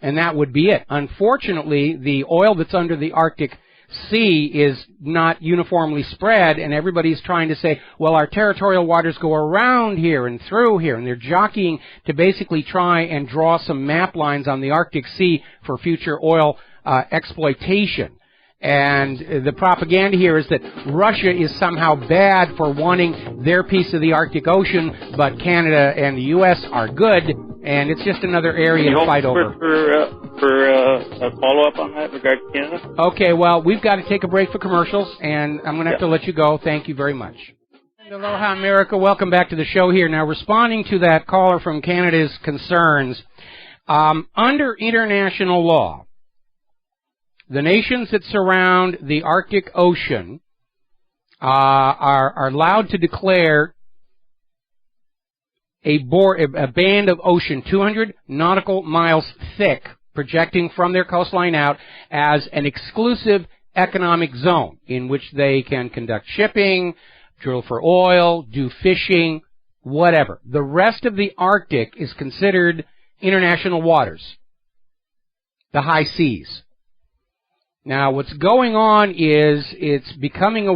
And that would be it. Unfortunately, the oil that's under the Arctic Sea is not uniformly spread, and everybody's trying to say, well, our territorial waters go around here and through here, and they're jockeying to basically try and draw some map lines on the Arctic Sea for future oil exploitation. And the propaganda here is that Russia is somehow bad for wanting their piece of the Arctic Ocean, but Canada and the U.S. are good, and it's just another area to fight over. For a follow-up on that regarding Canada? Okay, well, we've got to take a break for commercials, and I'm going to have to let you go. Thank you very much. And aloha, America. Welcome back to the show here. Now, responding to that caller from Canada's concerns, under international law, the nations that surround the Arctic Ocean are allowed to declare a band of ocean 200 nautical miles thick, projecting from their coastline out, as an exclusive economic zone in which they can conduct shipping, drill for oil, do fishing, whatever. The rest of the Arctic is considered international waters, the high seas. Now, what's going on is it's becoming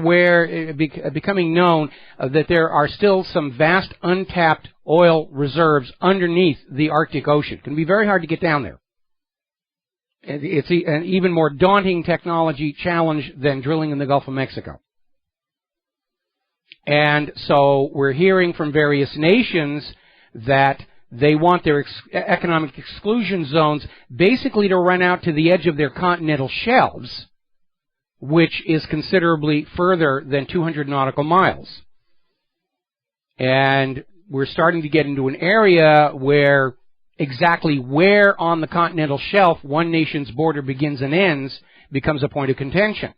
known that there are still some vast untapped oil reserves underneath the Arctic Ocean. It can be very hard to get down there. It's an even more daunting technology challenge than drilling in the Gulf of Mexico. And so we're hearing from various nations that they want their economic exclusion zones basically to run out to the edge of their continental shelves, which is considerably further than 200 nautical miles. And we're starting to get into an area where exactly where on the continental shelf one nation's border begins and ends becomes a point of contention.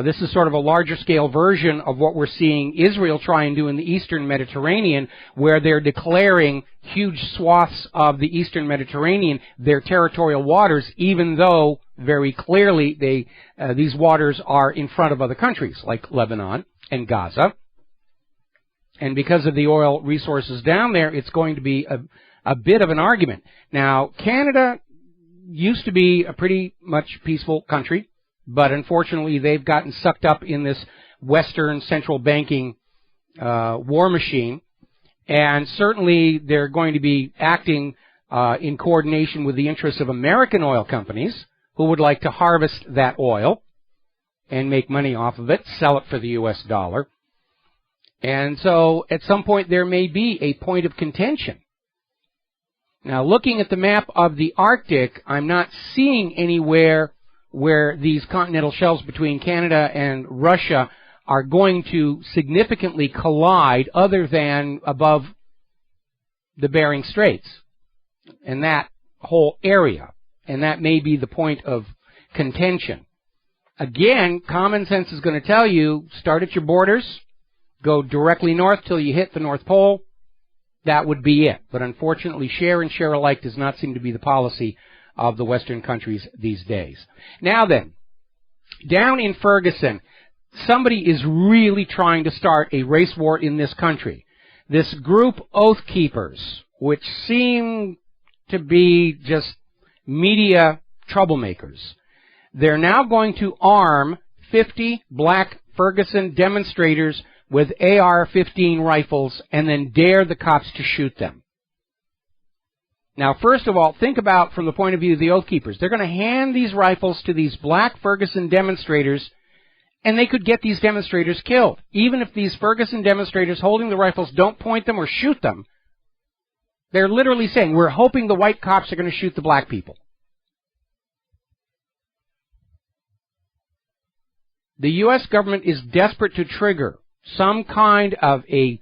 This is sort of a larger scale version of what we're seeing Israel try and do in the eastern Mediterranean, where they're declaring huge swaths of the eastern Mediterranean their territorial waters, even though very clearly these waters are in front of other countries like Lebanon and Gaza. And because of the oil resources down there, it's going to be a bit of an argument. Now, Canada used to be a pretty much peaceful country, but unfortunately they've gotten sucked up in this Western central banking war machine, and certainly they're going to be acting in coordination with the interests of American oil companies who would like to harvest that oil and make money off of it, sell it for the U.S. dollar. And so at some point there may be a point of contention. Now, looking at the map of the Arctic, I'm not seeing anywhere where these continental shelves between Canada and Russia are going to significantly collide other than above the Bering Straits and that whole area. And that may be the point of contention. Again, common sense is going to tell you, start at your borders, go directly north till you hit the North Pole. That would be it. But unfortunately, share and share alike does not seem to be the policy of the Western countries these days. Now then, down in Ferguson, somebody is really trying to start a race war in this country. This group, Oath Keepers, which seem to be just media troublemakers, they're now going to arm 50 black Ferguson demonstrators with AR-15 rifles and then dare the cops to shoot them. Now, first of all, think about from the point of view of the Oath Keepers. They're going to hand these rifles to these black Ferguson demonstrators, and they could get these demonstrators killed. Even if these Ferguson demonstrators holding the rifles don't point them or shoot them, they're literally saying, we're hoping the white cops are going to shoot the black people. The U.S. government is desperate to trigger some kind of a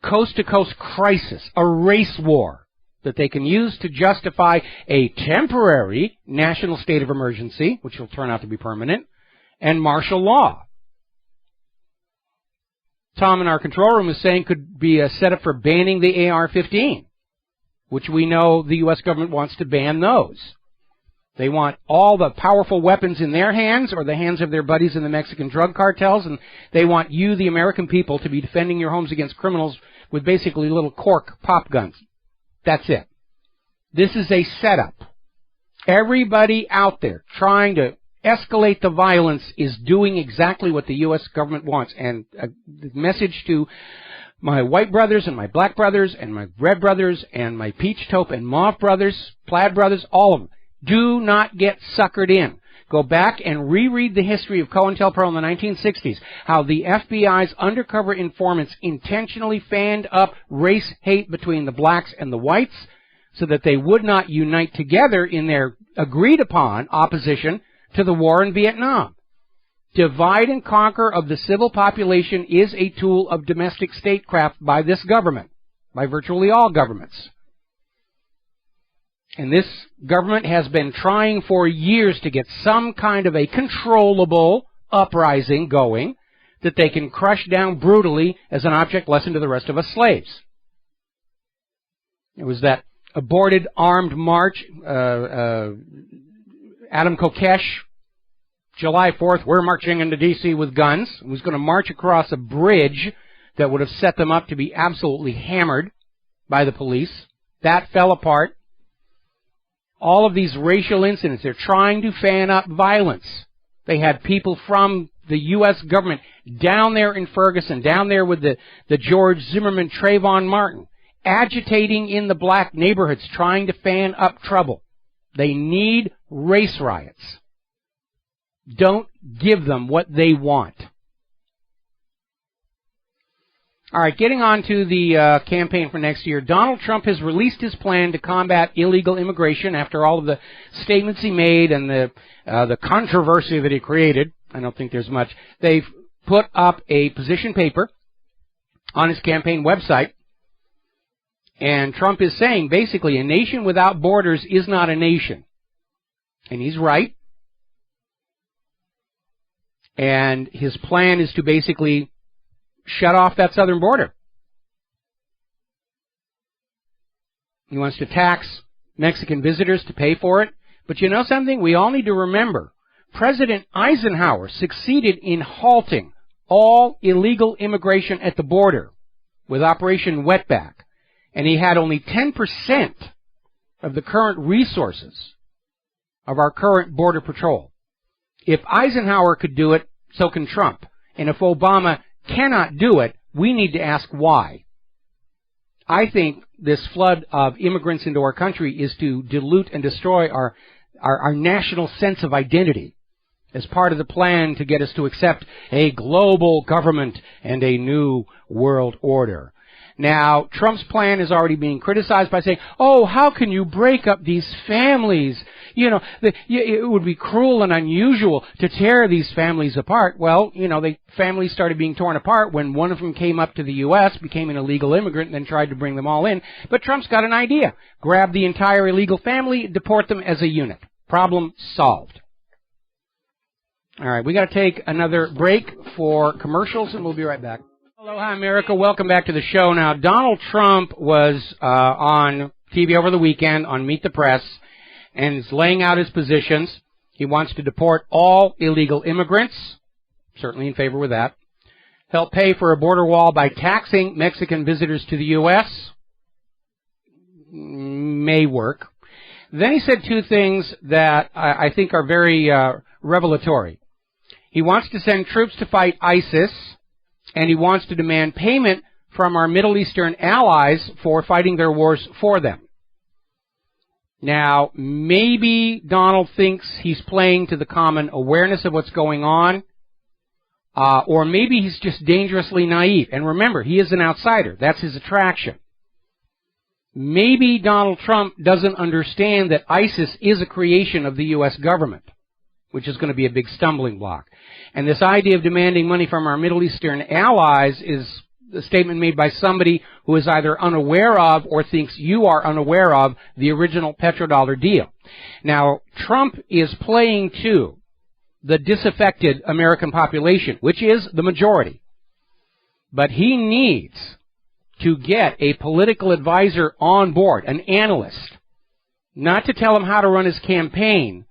coast-to-coast crisis, a race war that they can use to justify a temporary national state of emergency, which will turn out to be permanent, and martial law. Tom in our control room is saying could be a setup for banning the AR-15, which we know the U.S. government wants to ban those. They want all the powerful weapons in their hands or the hands of their buddies in the Mexican drug cartels, and they want you, the American people, to be defending your homes against criminals with basically little cork pop guns. That's it. This is a setup. Everybody out there trying to escalate the violence is doing exactly what the U.S. government wants. And the message to my white brothers and my black brothers and my red brothers and my peach, taupe, and mauve brothers, plaid brothers, all of them, do not get suckered in. Go back and reread the history of COINTELPRO in the 1960s, how the FBI's undercover informants intentionally fanned up race hate between the blacks and the whites so that they would not unite together in their agreed-upon opposition to the war in Vietnam. Divide and conquer of the civil population is a tool of domestic statecraft by this government, by virtually all governments. And this government has been trying for years to get some kind of a controllable uprising going that they can crush down brutally as an object lesson to the rest of us slaves. It was that aborted armed march, Adam Kokesh, July 4th, we're marching into D.C. with guns. It was going to march across a bridge that would have set them up to be absolutely hammered by the police. That fell apart. All of these racial incidents, they're trying to fan up violence. They had people from the U.S. government down there in Ferguson, down there with the George Zimmerman, Trayvon Martin, agitating in the black neighborhoods, trying to fan up trouble. They need race riots. Don't give them what they want. All right, getting on to the campaign for next year. Donald Trump has released his plan to combat illegal immigration after all of the statements he made and the controversy that he created. I don't think there's much. They've put up a position paper on his campaign website, and Trump is saying, basically, a nation without borders is not a nation. And he's right. And his plan is to basically shut off that southern border. He wants to tax Mexican visitors to pay for it. But you know something? We all need to remember, President Eisenhower succeeded in halting all illegal immigration at the border with Operation Wetback. And he had only 10% of the current resources of our current border patrol. If Eisenhower could do it, so can Trump. And if Obama cannot do it, we need to ask why. I think this flood of immigrants into our country is to dilute and destroy our national sense of identity as part of the plan to get us to accept a global government and a new world order. Now, Trump's plan is already being criticized by saying, oh, how can you break up these families? You know, it would be cruel and unusual to tear these families apart. Well, you know, families started being torn apart when one of them came up to the U.S., became an illegal immigrant, and then tried to bring them all in. But Trump's got an idea. Grab the entire illegal family, deport them as a unit. Problem solved. All right, we got to take another break for commercials, and we'll be right back. Aloha, America. Welcome back to the show. Now, Donald Trump was on TV over the weekend on Meet the Press and is laying out his positions. He wants to deport all illegal immigrants, certainly in favor with that. Help pay for a border wall by taxing Mexican visitors to the U.S. May work. Then he said two things that I think are very revelatory. He wants to send troops to fight ISIS, and he wants to demand payment from our Middle Eastern allies for fighting their wars for them. Now, maybe Donald thinks he's playing to the common awareness of what's going on, or maybe he's just dangerously naive. And remember, he is an outsider. That's his attraction. Maybe Donald Trump doesn't understand that ISIS is a creation of the U.S. government. which is going to be a big stumbling block. And this idea of demanding money from our Middle Eastern allies is a statement made by somebody who is either unaware of or thinks you are unaware of the original petrodollar deal. Now, Trump is playing to the disaffected American population, which is the majority. But he needs to get a political advisor on board, an analyst, not to tell him how to run his campaign,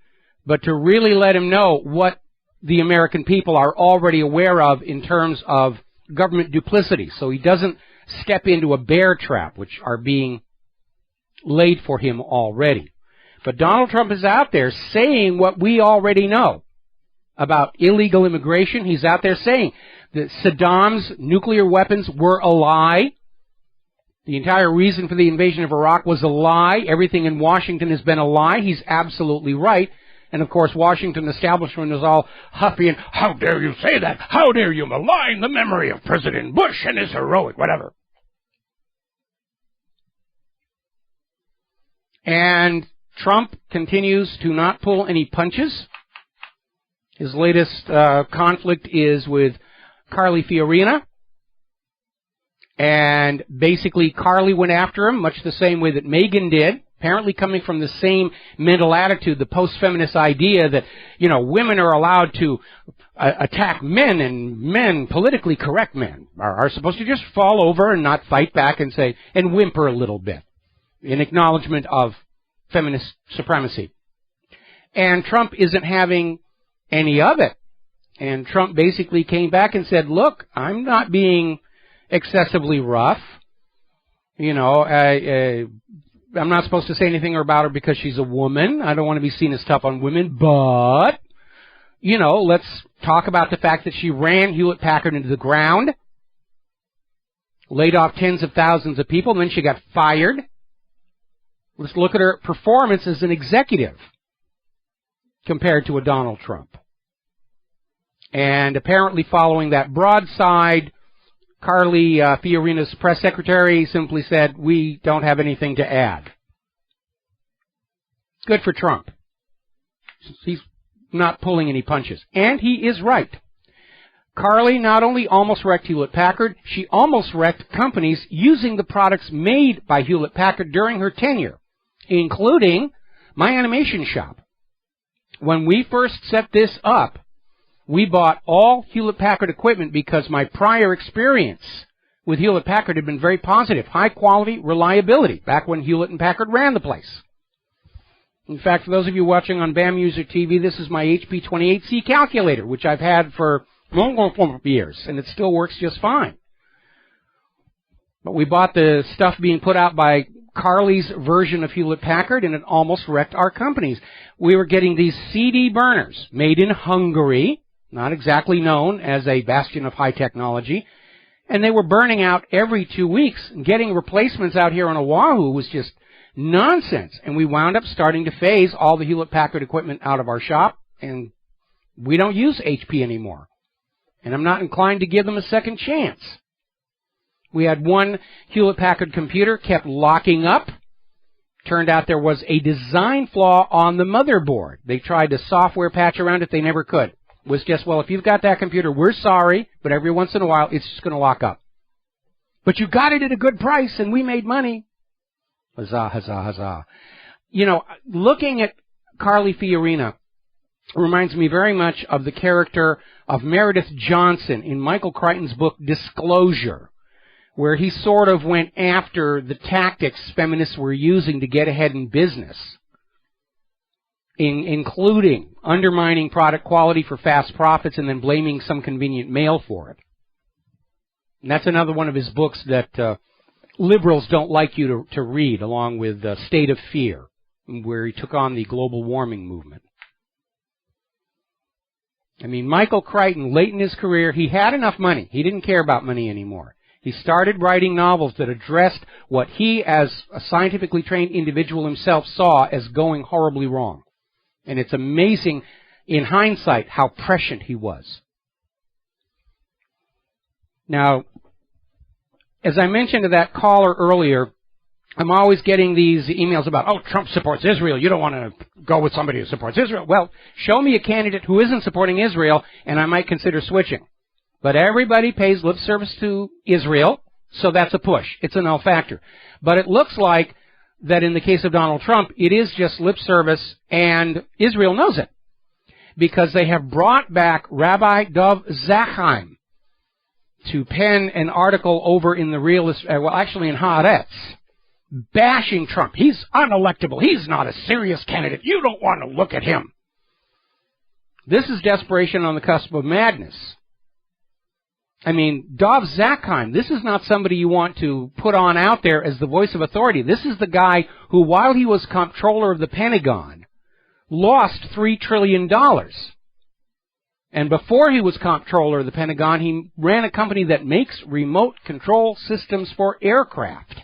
but to really let him know what the American people are already aware of in terms of government duplicity, so he doesn't step into a bear trap, which are being laid for him already. But Donald Trump is out there saying what we already know about illegal immigration. He's out there saying that Saddam's nuclear weapons were a lie. The entire reason for the invasion of Iraq was a lie. Everything in Washington has been a lie. He's absolutely right. And, of course, Washington establishment is all huffy and, how dare you say that? How dare you malign the memory of President Bush and his heroic whatever? And Trump continues to not pull any punches. His latest conflict is with Carly Fiorina. And basically, Carly went after him much the same way that Megan did. Apparently coming from the same mental attitude, the post-feminist idea that, you know, women are allowed to attack men, and men, politically correct men, are supposed to just fall over and not fight back and say, and whimper a little bit in acknowledgement of feminist supremacy. And Trump isn't having any of it. And Trump basically came back and said, look, I'm not being excessively rough. You know, I'm not supposed to say anything about her because she's a woman. I don't want to be seen as tough on women, but, you know, let's talk about the fact that she ran Hewlett-Packard into the ground, laid off tens of thousands of people, and then she got fired. Let's look at her performance as an executive compared to a Donald Trump. And apparently following that broadside, Carly Fiorina's press secretary simply said, we don't have anything to add. Good for Trump. He's not pulling any punches. And he is right. Carly not only almost wrecked Hewlett-Packard, she almost wrecked companies using the products made by Hewlett-Packard during her tenure, including my animation shop. When we first set this up, we bought all Hewlett-Packard equipment because my prior experience with Hewlett-Packard had been very positive. High quality, reliability, back when Hewlett and Packard ran the place. In fact, for those of you watching on BAM User TV, this is my HP 28C calculator, which I've had for years, and it still works just fine. But we bought the stuff being put out by Carly's version of Hewlett-Packard, and it almost wrecked our companies. We were getting these CD burners made in Hungary, not exactly known as a bastion of high technology, and they were burning out every 2 weeks. And getting replacements out here on Oahu was just nonsense. And we wound up starting to phase all the Hewlett-Packard equipment out of our shop, and we don't use HP anymore. And I'm not inclined to give them a second chance. We had one Hewlett-Packard computer kept locking up. Turned out there was a design flaw on the motherboard. They tried to software patch around it. They never could. It was just, well, if you've got that computer, we're sorry, but every once in a while, it's just going to lock up. But you got it at a good price, and we made money. Huzzah, huzzah, huzzah. You know, looking at Carly Fiorina reminds me very much of the character of Meredith Johnson in Michael Crichton's book Disclosure, where he sort of went after the tactics feminists were using to get ahead in business, including undermining product quality for fast profits and then blaming some convenient male for it. And that's another one of his books that liberals don't like you to read, along with State of Fear, where he took on the global warming movement. I mean, Michael Crichton, late in his career, he had enough money. He didn't care about money anymore. He started writing novels that addressed what he, as a scientifically trained individual himself, saw as going horribly wrong. And it's amazing, in hindsight, how prescient he was. Now, as I mentioned to that caller earlier, I'm always getting these emails about, oh, Trump supports Israel. You don't want to go with somebody who supports Israel. Well, show me a candidate who isn't supporting Israel, and I might consider switching. But everybody pays lip service to Israel, so that's a push. It's a null factor. But it looks like that in the case of Donald Trump, it is just lip service, and Israel knows it, because they have brought back Rabbi Dov Zakheim to pen an article over in the Realist, actually in Haaretz, bashing Trump. He's unelectable. He's not a serious candidate. You don't want to look at him. This is desperation on the cusp of madness. I mean, Dov Zakheim, this is not somebody you want to put on out there as the voice of authority. This is the guy who, while he was comptroller of the Pentagon, lost $3 trillion. And before he was comptroller of the Pentagon, he ran a company that makes remote control systems for aircraft.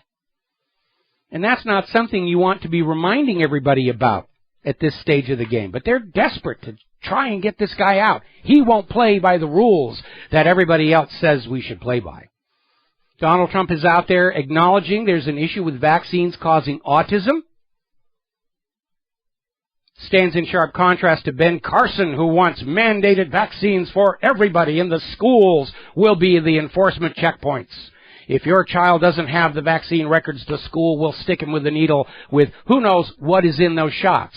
And that's not something you want to be reminding everybody about at this stage of the game. But they're desperate to try and get this guy out. He won't play by the rules that everybody else says we should play by. Donald Trump is out there acknowledging there's an issue with vaccines causing autism. Stands in sharp contrast to Ben Carson, who wants mandated vaccines for everybody, and the schools will be the enforcement checkpoints. If your child doesn't have the vaccine records, the school will stick him with the needle with who knows what is in those shots.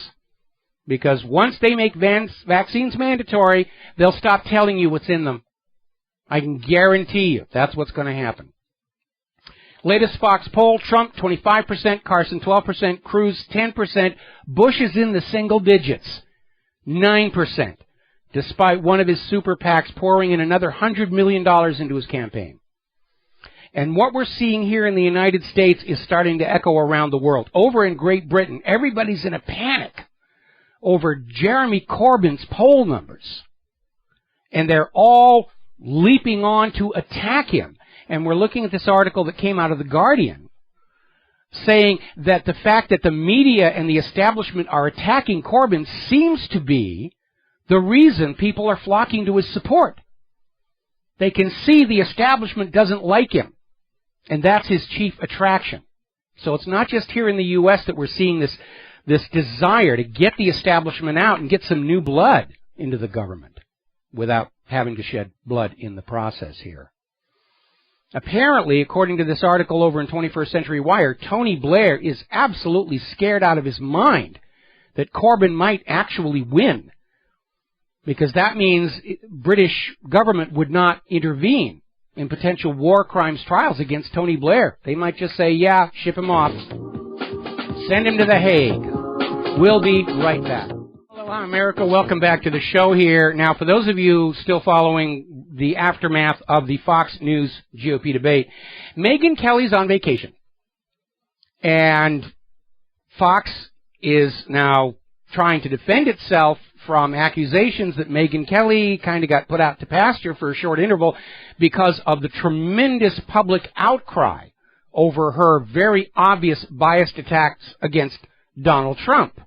Because once they make vaccines mandatory, they'll stop telling you what's in them. I can guarantee you that's what's going to happen. Latest Fox poll, Trump 25%, Carson 12%, Cruz 10%, Bush is in the single digits, 9%, despite one of his super PACs pouring in another $100 million into his campaign. And what we're seeing here in the United States is starting to echo around the world. Over in Great Britain, everybody's in a panic over Jeremy Corbyn's poll numbers. And they're all leaping on to attack him. And we're looking at this article that came out of The Guardian saying that the fact that the media and the establishment are attacking Corbyn seems to be the reason people are flocking to his support. They can see the establishment doesn't like him. And that's his chief attraction. So it's not just here in the U.S. that we're seeing this desire to get the establishment out and get some new blood into the government without having to shed blood in the process here. Apparently, according to this article over in 21st Century Wire, Tony Blair is absolutely scared out of his mind that Corbyn might actually win, because that means British government would not intervene in potential war crimes trials against Tony Blair. They might just say, yeah, ship him off. Send him to The Hague. We'll be right back. Hello, America. Welcome back to the show here. Now, for those of you still following the aftermath of the Fox News GOP debate, Megyn Kelly's on vacation. And Fox is now trying to defend itself from accusations that Megyn Kelly kind of got put out to pasture for a short interval because of the tremendous public outcry over her very obvious biased attacks against Donald Trump.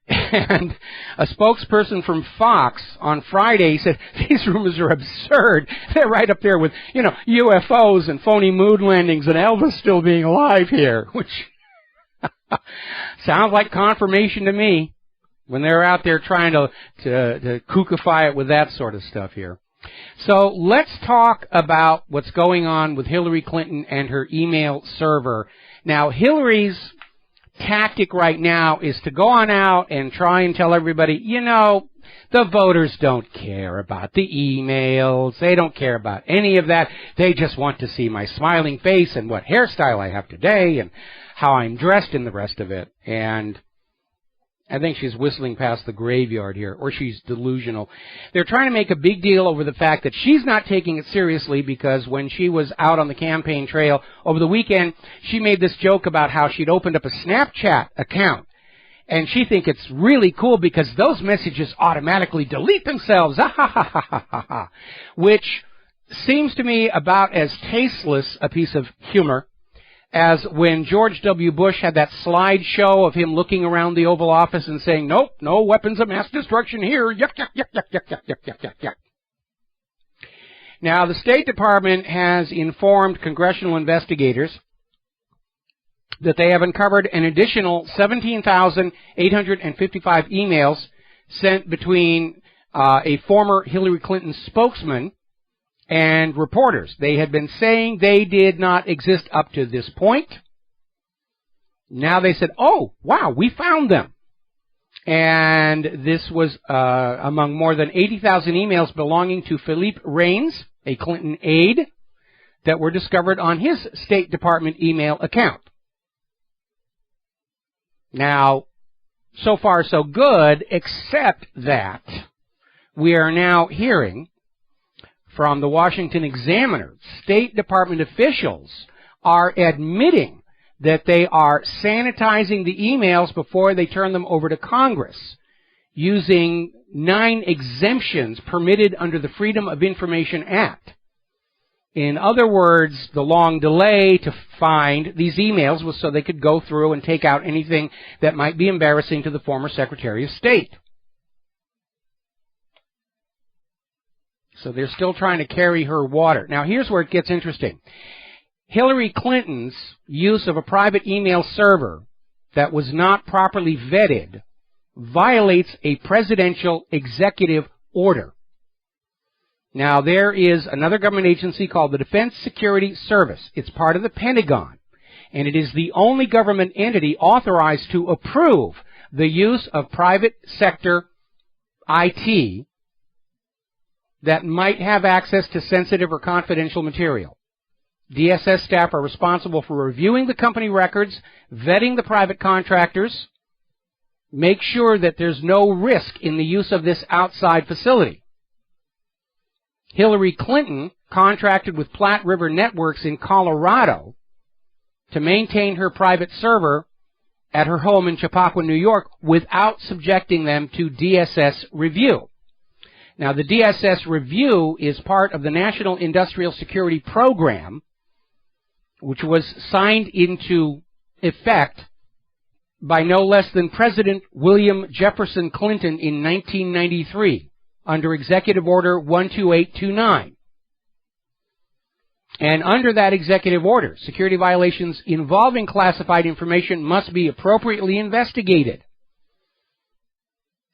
And a spokesperson from Fox on Friday said, these rumors are absurd. They're right up there with, UFOs and phony moon landings and Elvis still being alive here, which sounds like confirmation to me when they're out there trying to kookify it with that sort of stuff here. So let's talk about what's going on with Hillary Clinton and her email server. Now, Hillary's tactic right now is to go on out and try and tell everybody, the voters don't care about the emails. They don't care about any of that. They just want to see my smiling face and what hairstyle I have today and how I'm dressed and the rest of it. And I think she's whistling past the graveyard here, or she's delusional. They're trying to make a big deal over the fact that she's not taking it seriously because when she was out on the campaign trail over the weekend, she made this joke about how she'd opened up a Snapchat account. And she thinks it's really cool because those messages automatically delete themselves, which seems to me about as tasteless a piece of humor as when George W. Bush had that slideshow of him looking around the Oval Office and saying, nope, no weapons of mass destruction here, yuck, yuck, yuck, yuck, yuck, yuck, yuck, yuck, yuck. Now, the State Department has informed congressional investigators that they have uncovered an additional 17,855 emails sent between a former Hillary Clinton spokesman and reporters. They had been saying they did not exist up to this point. Now they said, oh, wow, we found them. And this was among more than 80,000 emails belonging to Philippe Reines, a Clinton aide, that were discovered on his State Department email account. Now, so far so good, except that we are now hearing from the Washington Examiner, State Department officials are admitting that they are sanitizing the emails before they turn them over to Congress, using 9 exemptions permitted under the Freedom of Information Act. In other words, the long delay to find these emails was so they could go through and take out anything that might be embarrassing to the former Secretary of State. So they're still trying to carry her water. Now, here's where it gets interesting. Hillary Clinton's use of a private email server that was not properly vetted violates a presidential executive order. Now, there is another government agency called the Defense Security Service. It's part of the Pentagon, and it is the only government entity authorized to approve the use of private sector IT that might have access to sensitive or confidential material. DSS staff are responsible for reviewing the company records, vetting the private contractors, make sure that there's no risk in the use of this outside facility. Hillary Clinton contracted with Platte River Networks in Colorado to maintain her private server at her home in Chappaqua, New York, without subjecting them to DSS review. Now, the DSS review is part of the National Industrial Security Program, which was signed into effect by no less than President William Jefferson Clinton in 1993 under Executive Order 12829. And under that executive order, security violations involving classified information must be appropriately investigated.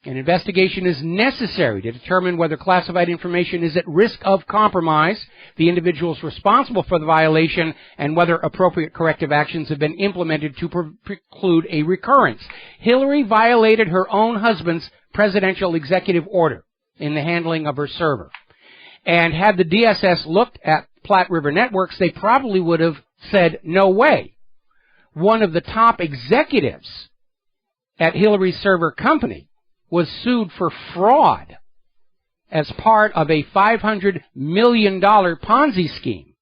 An investigation is necessary to determine whether classified information is at risk of compromise, the individuals responsible for the violation, and whether appropriate corrective actions have been implemented to preclude a recurrence. Hillary violated her own husband's presidential executive order in the handling of her server. And had the DSS looked at Platte River Networks, they probably would have said, no way. One of the top executives at Hillary's server company was sued for fraud as part of a $500 million Ponzi scheme.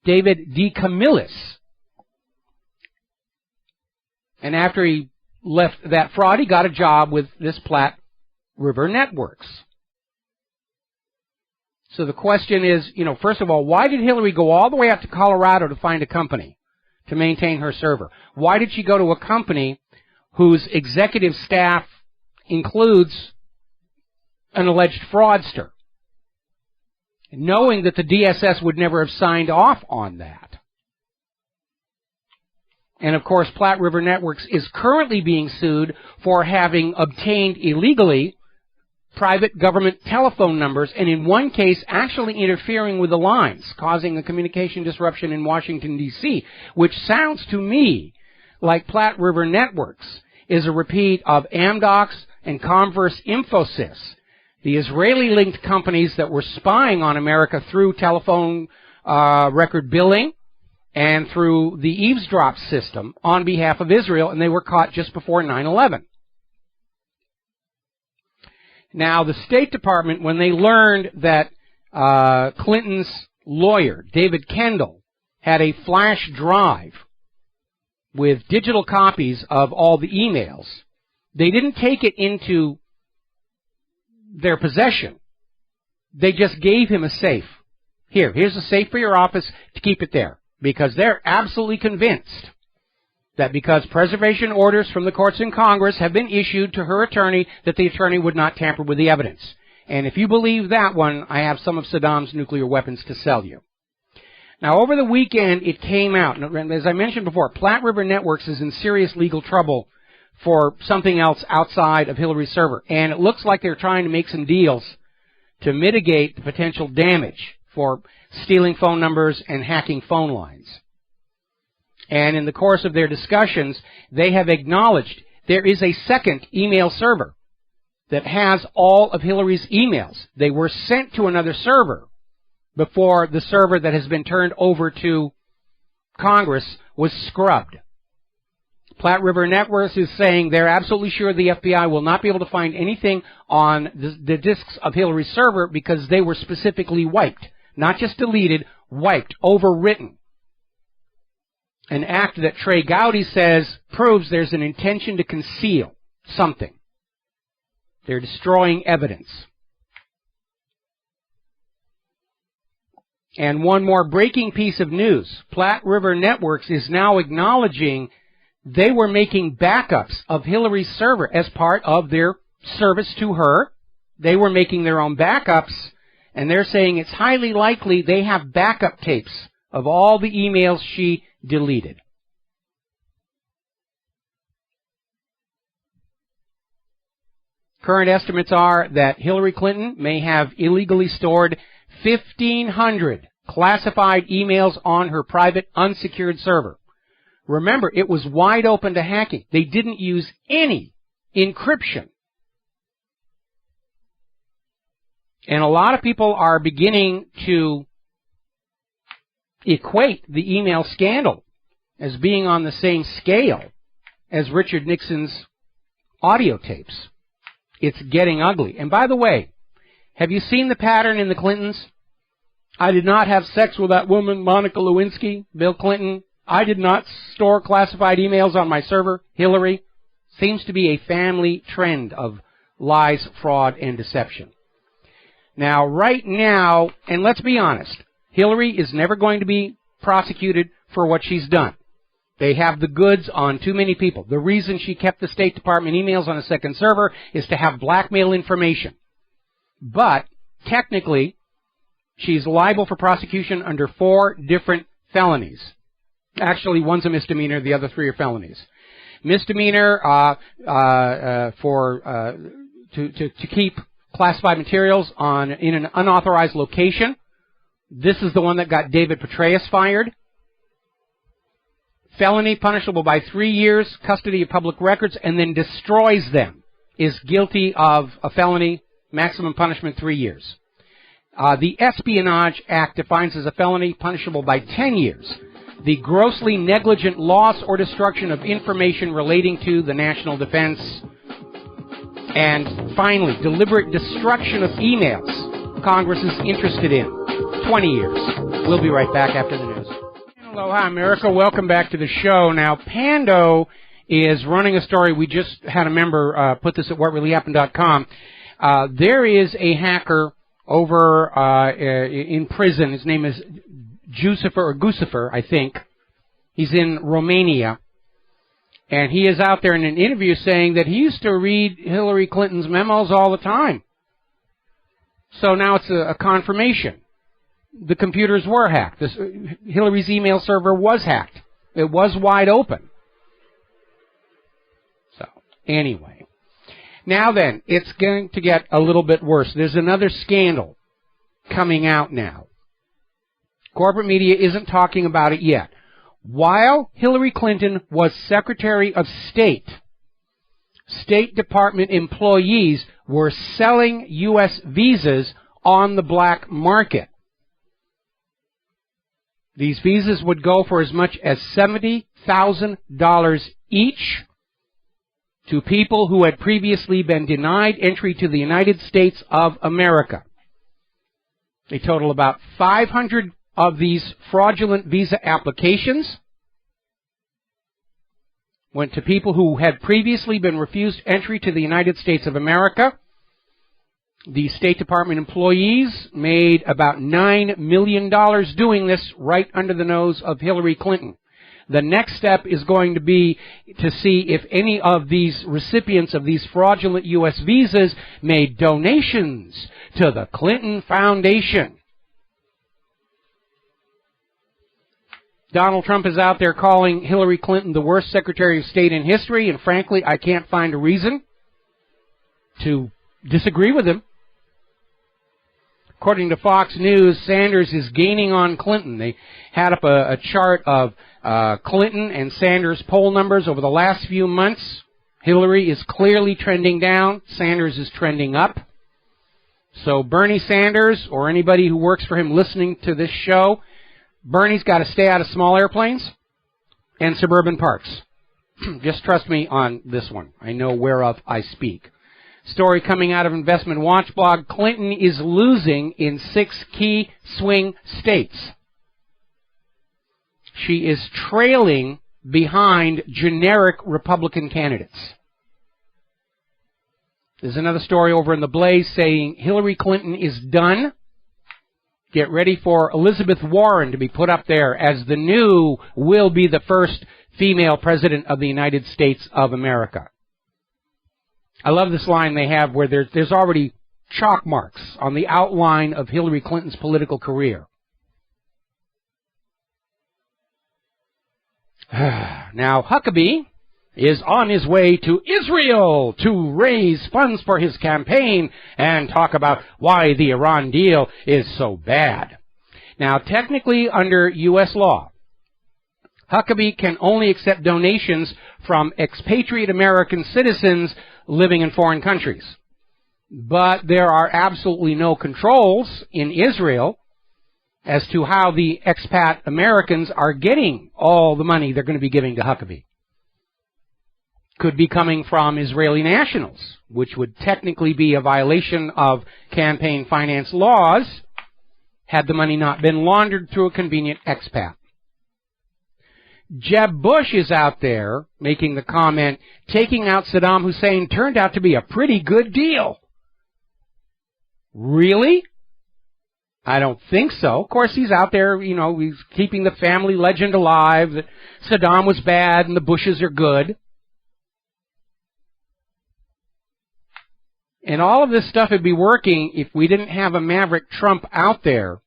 David D. Camillus. And after he left that fraud, he got a job with this Platte River Networks. So the question is, first of all, why did Hillary go all the way out to Colorado to find a company to maintain her server? Why did she go to a company whose executive staff includes an alleged fraudster, knowing that the DSS would never have signed off on that? And of course, Platte River Networks is currently being sued for having obtained illegally private government telephone numbers, and in one case actually interfering with the lines, causing a communication disruption in Washington, D.C., which sounds to me like Platte River Networks is a repeat of Amdocs and Converse Infosys, the Israeli-linked companies that were spying on America through telephone record billing and through the eavesdrop system on behalf of Israel, and they were caught just before 9/11. Now, the State Department, when they learned that Clinton's lawyer, David Kendall, had a flash drive with digital copies of all the emails, they didn't take it into their possession. They just gave him a safe. Here's a safe for your office to keep it there, because they're absolutely convinced that because preservation orders from the courts and Congress have been issued to her attorney, that the attorney would not tamper with the evidence. And if you believe that one, I have some of Saddam's nuclear weapons to sell you. Now, over the weekend, it came out, and as I mentioned before, Platte River Networks is in serious legal trouble for something else outside of Hillary's server. And it looks like they're trying to make some deals to mitigate the potential damage for stealing phone numbers and hacking phone lines. And in the course of their discussions, they have acknowledged there is a second email server that has all of Hillary's emails. They were sent to another server before the server that has been turned over to Congress was scrubbed. Platte River Networks is saying they're absolutely sure the FBI will not be able to find anything on the disks of Hillary's server because they were specifically wiped. Not just deleted, wiped, overwritten. An act that Trey Gowdy says proves there's an intention to conceal something. They're destroying evidence. And one more breaking piece of news. Platte River Networks is now acknowledging they were making backups of Hillary's server as part of their service to her. They were making their own backups, and they're saying it's highly likely they have backup tapes of all the emails she deleted. Current estimates are that Hillary Clinton may have illegally stored 1,500 classified emails on her private unsecured server. Remember, it was wide open to hacking. They didn't use any encryption. And a lot of people are beginning to equate the email scandal as being on the same scale as Richard Nixon's audio tapes. It's getting ugly. And by the way, have you seen the pattern in the Clintons? I did not have sex with that woman, Monica Lewinsky, Bill Clinton. I did not store classified emails on my server, Hillary. Seems to be a family trend of lies, fraud, and deception. Now, right now, and let's be honest, Hillary is never going to be prosecuted for what she's done. They have the goods on too many people. The reason she kept the State Department emails on a second server is to have blackmail information. But, technically, she's liable for prosecution under 4 different felonies. Actually, one's a misdemeanor, the other 3 are felonies. Misdemeanor to keep classified materials in an unauthorized location. This is the one that got David Petraeus fired. Felony punishable by 3 years, custody of public records, and then destroys them, is guilty of a felony, maximum punishment 3 years. The Espionage Act defines as a felony punishable by 10 years. The grossly negligent loss or destruction of information relating to the national defense. And finally, deliberate destruction of emails Congress is interested in. 20 years. We'll be right back after the news. Aloha, America. Welcome back to the show. Now, Pando is running a story. We just had a member put this at WhatReallyHappened.com. There is a hacker over in prison. His name is Gucifer, I think. He's in Romania. And he is out there in an interview saying that he used to read Hillary Clinton's memos all the time. So now it's a confirmation. The computers were hacked. Hillary's email server was hacked. It was wide open. So, anyway. Now then, it's going to get a little bit worse. There's another scandal coming out now. Corporate media isn't talking about it yet. While Hillary Clinton was Secretary of State, State Department employees were selling U.S. visas on the black market. These visas would go for as much as $70,000 each to people who had previously been denied entry to the United States of America. They total about 500 of these fraudulent visa applications went to people who had previously been refused entry to the United States of America. The State Department employees made about $9 million doing this right under the nose of Hillary Clinton. The next step is going to be to see if any of these recipients of these fraudulent U.S. visas made donations to the Clinton Foundation. Donald Trump is out there calling Hillary Clinton the worst Secretary of State in history, and frankly, I can't find a reason to disagree with him. According to Fox News, Sanders is gaining on Clinton. They had up a chart of Clinton and Sanders poll numbers over the last few months. Hillary is clearly trending down. Sanders is trending up. So Bernie Sanders, or anybody who works for him listening to this show, Bernie's got to stay out of small airplanes and suburban parks. Just trust me on this one. I know whereof I speak. Story coming out of Investment Watch blog, Clinton is losing in 6 key swing states. She is trailing behind generic Republican candidates. There's another story over in the Blaze saying Hillary Clinton is done. Get ready for Elizabeth Warren to be put up there as the new will be the first female president of the United States of America. I love this line they have where there's already chalk marks on the outline of Hillary Clinton's political career. Now, Huckabee is on his way to Israel to raise funds for his campaign and talk about why the Iran deal is so bad. Now, technically, under U.S. law, Huckabee can only accept donations from expatriate American citizens living in foreign countries. But there are absolutely no controls in Israel as to how the expat Americans are getting all the money they're going to be giving to Huckabee. Could be coming from Israeli nationals, which would technically be a violation of campaign finance laws had the money not been laundered through a convenient expat. Jeb Bush is out there making the comment, taking out Saddam Hussein turned out to be a pretty good deal. Really? I don't think so. Of course, he's out there, he's keeping the family legend alive that Saddam was bad and the Bushes are good. And all of this stuff would be working if we didn't have a maverick Trump out there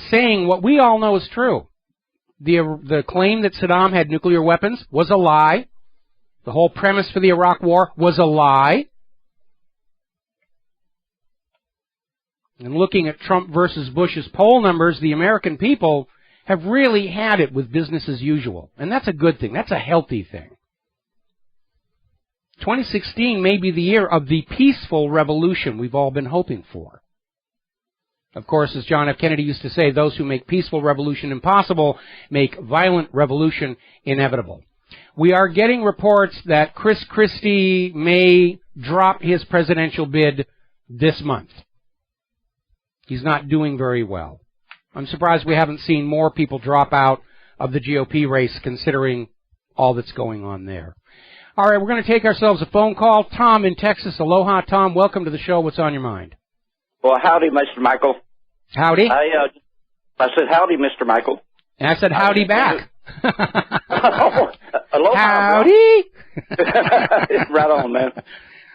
saying what we all know is true. The claim that Saddam had nuclear weapons was a lie. The whole premise for the Iraq War was a lie. And looking at Trump versus Bush's poll numbers, the American people have really had it with business as usual. And that's a good thing. That's a healthy thing. 2016 may be the year of the peaceful revolution we've all been hoping for. Of course, as John F. Kennedy used to say, those who make peaceful revolution impossible make violent revolution inevitable. We are getting reports that Chris Christie may drop his presidential bid this month. He's not doing very well. I'm surprised we haven't seen more people drop out of the GOP race considering all that's going on there. All right, we're going to take ourselves a phone call. Tom in Texas. Aloha, Tom. Welcome to the show. What's on your mind? Well, howdy, Mr. Michael. Howdy. I said howdy, Mr. Michael. And I said howdy back. Aloha, howdy. Right on, man.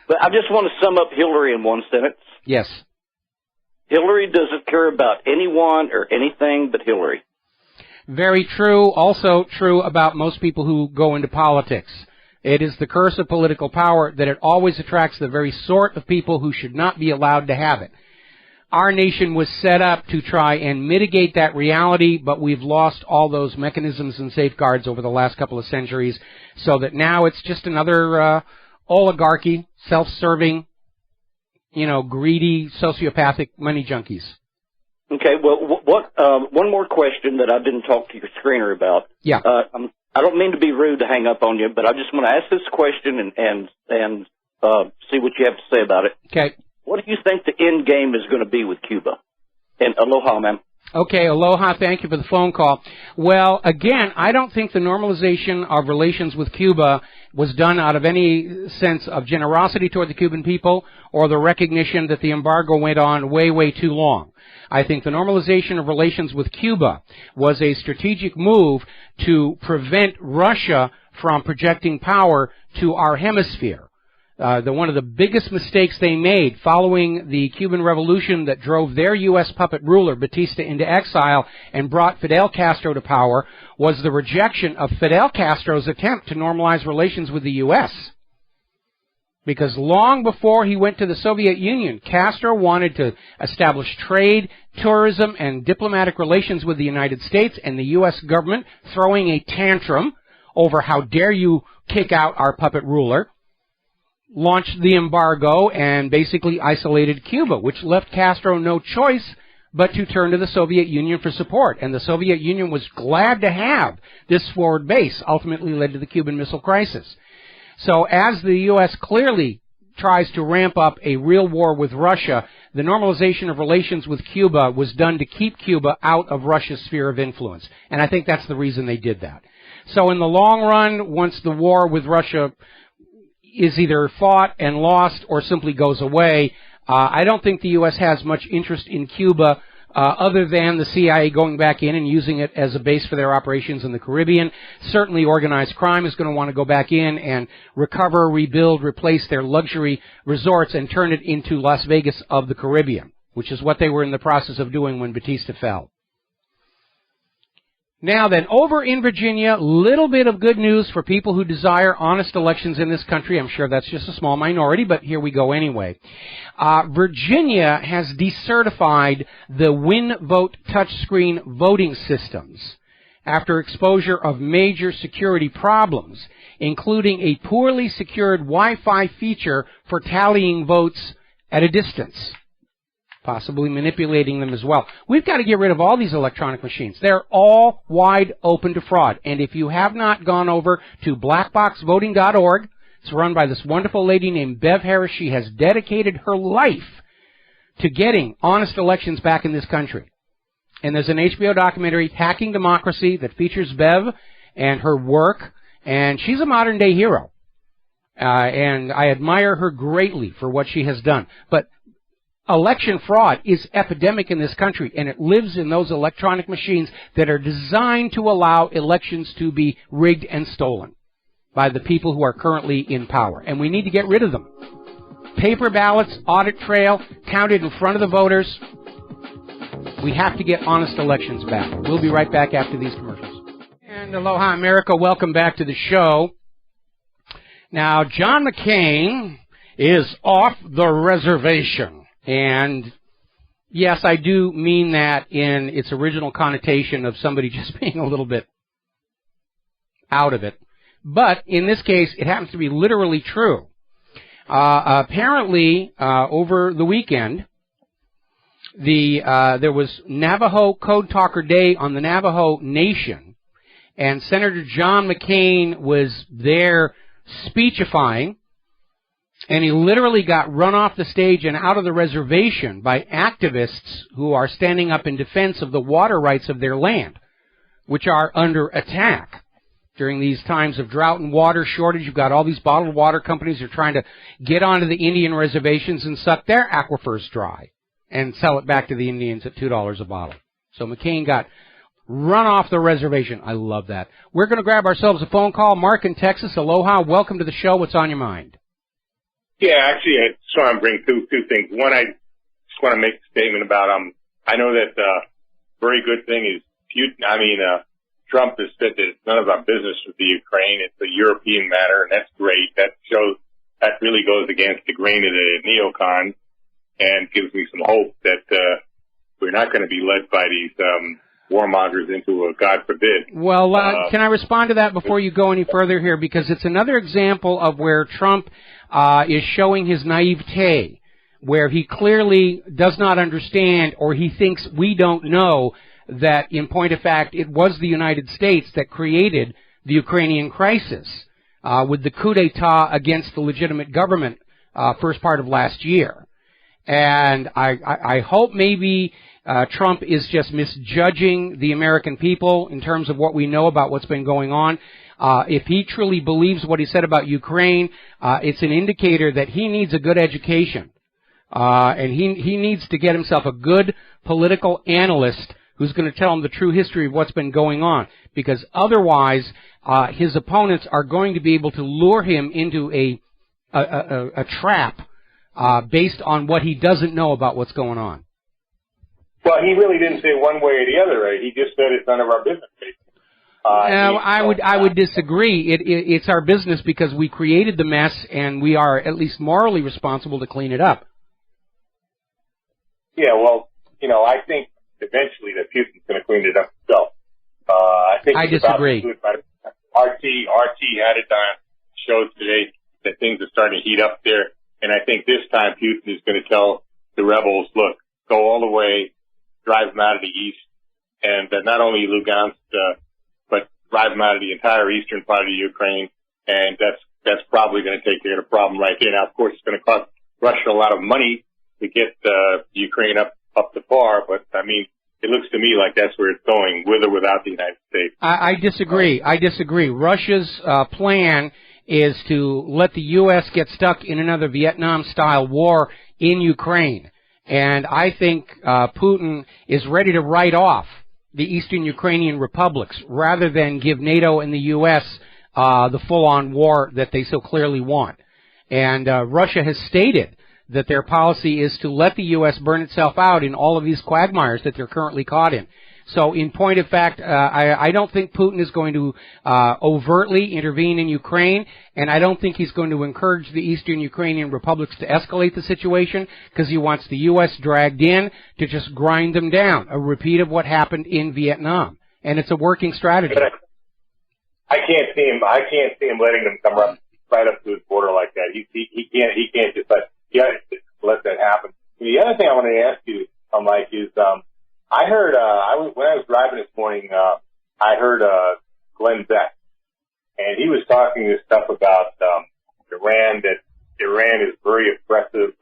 But I just want to sum up Hillary in one sentence. Yes. Hillary doesn't care about anyone or anything but Hillary. Very true. Also true about most people who go into politics. It is the curse of political power that it always attracts the very sort of people who should not be allowed to have it. Our nation was set up to try and mitigate that reality, but we've lost all those mechanisms and safeguards over the last couple of centuries, so that now it's just another oligarchy, self-serving, greedy, sociopathic money junkies. Okay, well, one more question that I didn't talk to your screener about. Yeah. I don't mean to be rude to hang up on you, but I just want to ask this question and see what you have to say about it. Okay. What do you think the end game is going to be with Cuba? And aloha, ma'am. Okay, aloha. Thank you for the phone call. Well, again, I don't think the normalization of relations with Cuba was done out of any sense of generosity toward the Cuban people or the recognition that the embargo went on way, way too long. I think the normalization of relations with Cuba was a strategic move to prevent Russia from projecting power to our hemisphere. One of the biggest mistakes they made following the Cuban Revolution that drove their U.S. puppet ruler, Batista, into exile and brought Fidel Castro to power was the rejection of Fidel Castro's attempt to normalize relations with the U.S. Because long before he went to the Soviet Union, Castro wanted to establish trade, tourism, and diplomatic relations with the United States, and the U.S. government, throwing a tantrum over how dare you kick out our puppet ruler, launched the embargo and basically isolated Cuba, which left Castro no choice but to turn to the Soviet Union for support. And the Soviet Union was glad to have this forward base, ultimately led to the Cuban Missile Crisis. So as the U.S. clearly tries to ramp up a real war with Russia, the normalization of relations with Cuba was done to keep Cuba out of Russia's sphere of influence. And I think that's the reason they did that. So in the long run, once the war with Russia is either fought and lost or simply goes away, I don't think the U.S. has much interest in Cuba other than the CIA going back in and using it as a base for their operations in the Caribbean. Certainly organized crime is going to want to go back in and recover, rebuild, replace their luxury resorts and turn it into Las Vegas of the Caribbean, which is what they were in the process of doing when Batista fell. Now then, over in Virginia, little bit of good news for people who desire honest elections in this country. I'm sure that's just a small minority, but here we go anyway. Virginia has decertified the WinVote touchscreen voting systems after exposure of major security problems, including a poorly secured Wi-Fi feature for tallying votes at a distance, possibly manipulating them as well. We've got to get rid of all these electronic machines. They're all wide open to fraud. And if you have not gone over to blackboxvoting.org, it's run by this wonderful lady named Bev Harris. She has dedicated her life to getting honest elections back in this country. And there's an HBO documentary, Hacking Democracy, that features Bev and her work. And she's a modern-day hero. And I admire her greatly for what she has done. But election fraud is epidemic in this country, and it lives in those electronic machines that are designed to allow elections to be rigged and stolen by the people who are currently in power. And we need to get rid of them. Paper ballots, audit trail, counted in front of the voters. We have to get honest elections back. We'll be right back after these commercials. And aloha, America. Welcome back to the show. Now, John McCain is off the reservation. And yes, I do mean that in its original connotation of somebody just being a little bit out of it. But in this case, it happens to be literally true. Apparently, over the weekend, there was Navajo Code Talker Day on the Navajo Nation, and Senator John McCain was there speechifying. And he literally got run off the stage and out of the reservation by activists who are standing up in defense of the water rights of their land, which are under attack. During these times of drought and water shortage, you've got all these bottled water companies who are trying to get onto the Indian reservations and suck their aquifers dry and sell it back to the Indians at $2 a bottle. So McCain got run off the reservation. I love that. We're going to grab ourselves a phone call. Mark in Texas, aloha. Welcome to the show. What's on your mind? Yeah, actually, I just want to bring two things. One, I just want to make a statement about, I know that very good thing is, Trump has said that it's none of our business with the Ukraine. It's a European matter, and that's great. That really goes against the grain of the neocons and gives me some hope that we're not going to be led by these warmongers into a God forbid. Well, can I respond to that before you go any further here? Because it's another example of where Trump is showing his naivete, where he clearly does not understand, or he thinks we don't know, that in point of fact it was the United States that created the Ukrainian crisis with the coup d'etat against the legitimate government first part of last year. And I hope maybe Trump is just misjudging the American people in terms of what we know about what's been going on. If he truly believes what he said about Ukraine, it's an indicator that he needs a good education. And he needs to get himself a good political analyst who's going to tell him the true history of what's been going on. Because otherwise, his opponents are going to be able to lure him into a trap based on what he doesn't know about what's going on. Well, he really didn't say one way or the other, right? He just said it's none of our business. I would disagree. It's our business because we created the mess, and we are at least morally responsible to clean it up. Yeah, well, I think eventually that Putin's going to clean it up himself. I disagree. RT had it on shows today that things are starting to heat up there, and I think this time Putin is going to tell the rebels, look, go all the way, drive them out of the east, and not only Lugansk, but drive them out of the entire eastern part of Ukraine, and that's probably going to take care of the problem right there. Now, of course, it's going to cost Russia a lot of money to get Ukraine up the par, but I mean, it looks to me like that's where it's going, with or without the United States. I disagree. Russia's plan is to let the U.S. get stuck in another Vietnam-style war in Ukraine. And I think Putin is ready to write off the eastern Ukrainian republics rather than give NATO and the U.S. The full-on war that they so clearly want. And Russia has stated that their policy is to let the U.S. burn itself out in all of these quagmires that they're currently caught in. So in point of fact, I don't think Putin is going to overtly intervene in Ukraine, and I don't think he's going to encourage the eastern Ukrainian republics to escalate the situation because he wants the U.S. dragged in to just grind them down, a repeat of what happened in Vietnam. And it's a working strategy. But I can't see him letting them come right up to his border like that. He can't just let that happen. And the other thing I wanted to ask you, Mike, is I heard when I was driving this morning, I heard Glenn Beck, and he was talking this stuff about Iran, that Iran is very oppressive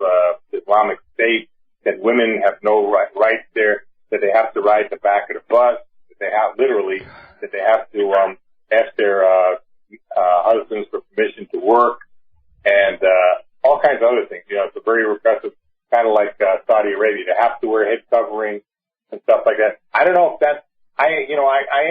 Islamic state, that women have no rights there, that they have to ride in the back of the bus, that they have to ask their husbands for permission to work, and all kinds of other things. It's a very repressive, kind of like Saudi Arabia. They have to wear head covering and stuff like that. I don't know if that's, I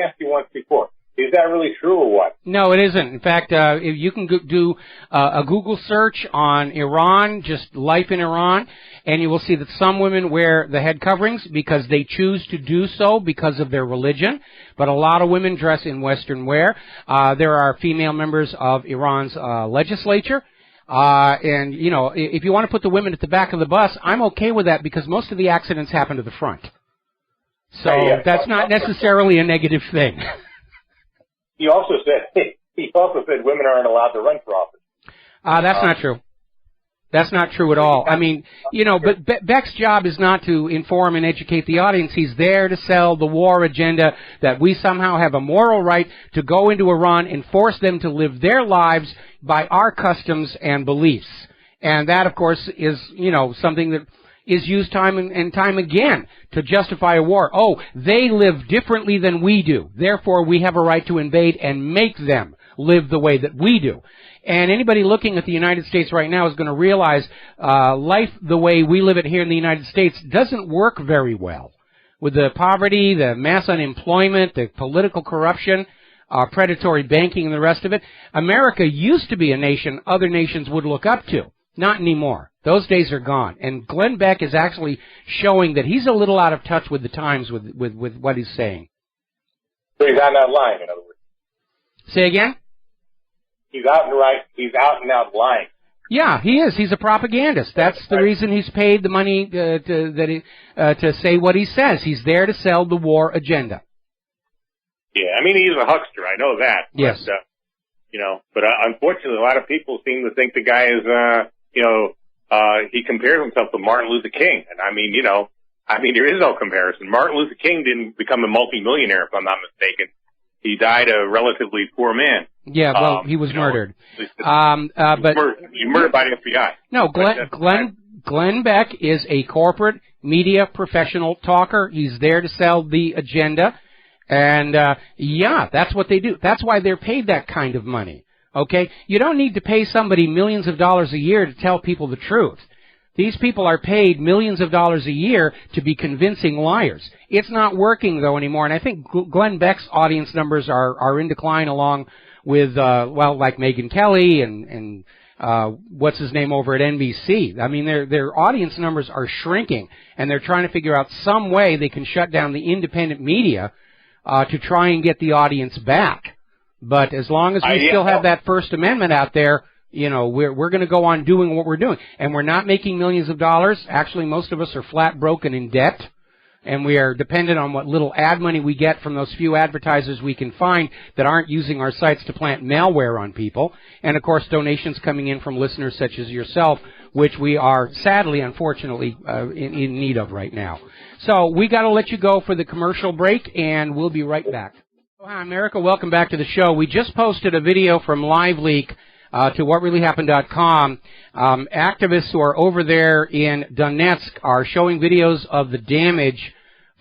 asked you once before, is that really true or what? No, it isn't. In fact, if you can do a Google search on Iran, just life in Iran, and you will see that some women wear the head coverings because they choose to do so because of their religion, but a lot of women dress in Western wear. There are female members of Iran's legislature. And, if you want to put the women at the back of the bus, I'm okay with that because most of the accidents happen to the front. So that's not necessarily a negative thing. He also said women aren't allowed to run for office. That's not true. That's not true at all. I mean, but Beck's job is not to inform and educate the audience. He's there to sell the war agenda that we somehow have a moral right to go into Iran and force them to live their lives by our customs and beliefs. And that, of course, is, something that is used time and time again to justify a war. Oh, they live differently than we do. Therefore, we have a right to invade and make them live the way that we do. And anybody looking at the United States right now is going to realize life the way we live it here in the United States doesn't work very well. With the poverty, the mass unemployment, the political corruption, predatory banking and the rest of it, America used to be a nation other nations would look up to. Not anymore. Those days are gone. And Glenn Beck is actually showing that he's a little out of touch with the times with what he's saying. So he's out and out lying, in other words. Say again? He's out and out lying. Yeah, he is. He's a propagandist. That's the reason he's paid the money to say what he says. He's there to sell the war agenda. Yeah, I mean, he's a huckster. I know that. Yes. But unfortunately, a lot of people seem to think the guy is, he compares himself to Martin Luther King. And I mean, there is no comparison. Martin Luther King didn't become a multimillionaire, if I'm not mistaken. He died a relatively poor man. Yeah, well, he was murdered. But he murdered by the FBI. No, Glenn Beck is a corporate media professional talker. He's there to sell the agenda. And, that's what they do. That's why they're paid that kind of money. Okay? You don't need to pay somebody millions of dollars a year to tell people the truth. These people are paid millions of dollars a year to be convincing liars. It's not working, though, anymore. And I think Glenn Beck's audience numbers are in decline along with, like Megyn Kelly and what's his name over at NBC. I mean, their audience numbers are shrinking, and they're trying to figure out some way they can shut down the independent media to try and get the audience back. But as long as we still have that First Amendment out there, you know, we're going to go on doing what we're doing. And we're not making millions of dollars. Actually, most of us are flat broke and in debt. And we are dependent on what little ad money we get from those few advertisers we can find that aren't using our sites to plant malware on people. And, of course, donations coming in from listeners such as yourself, which we are sadly, unfortunately, in need of right now. So we got to let you go for the commercial break, and we'll be right back. Hi, America. Welcome back to the show. We just posted a video from LiveLeak to WhatReallyHappened.com. Activists who are over there in Donetsk are showing videos of the damage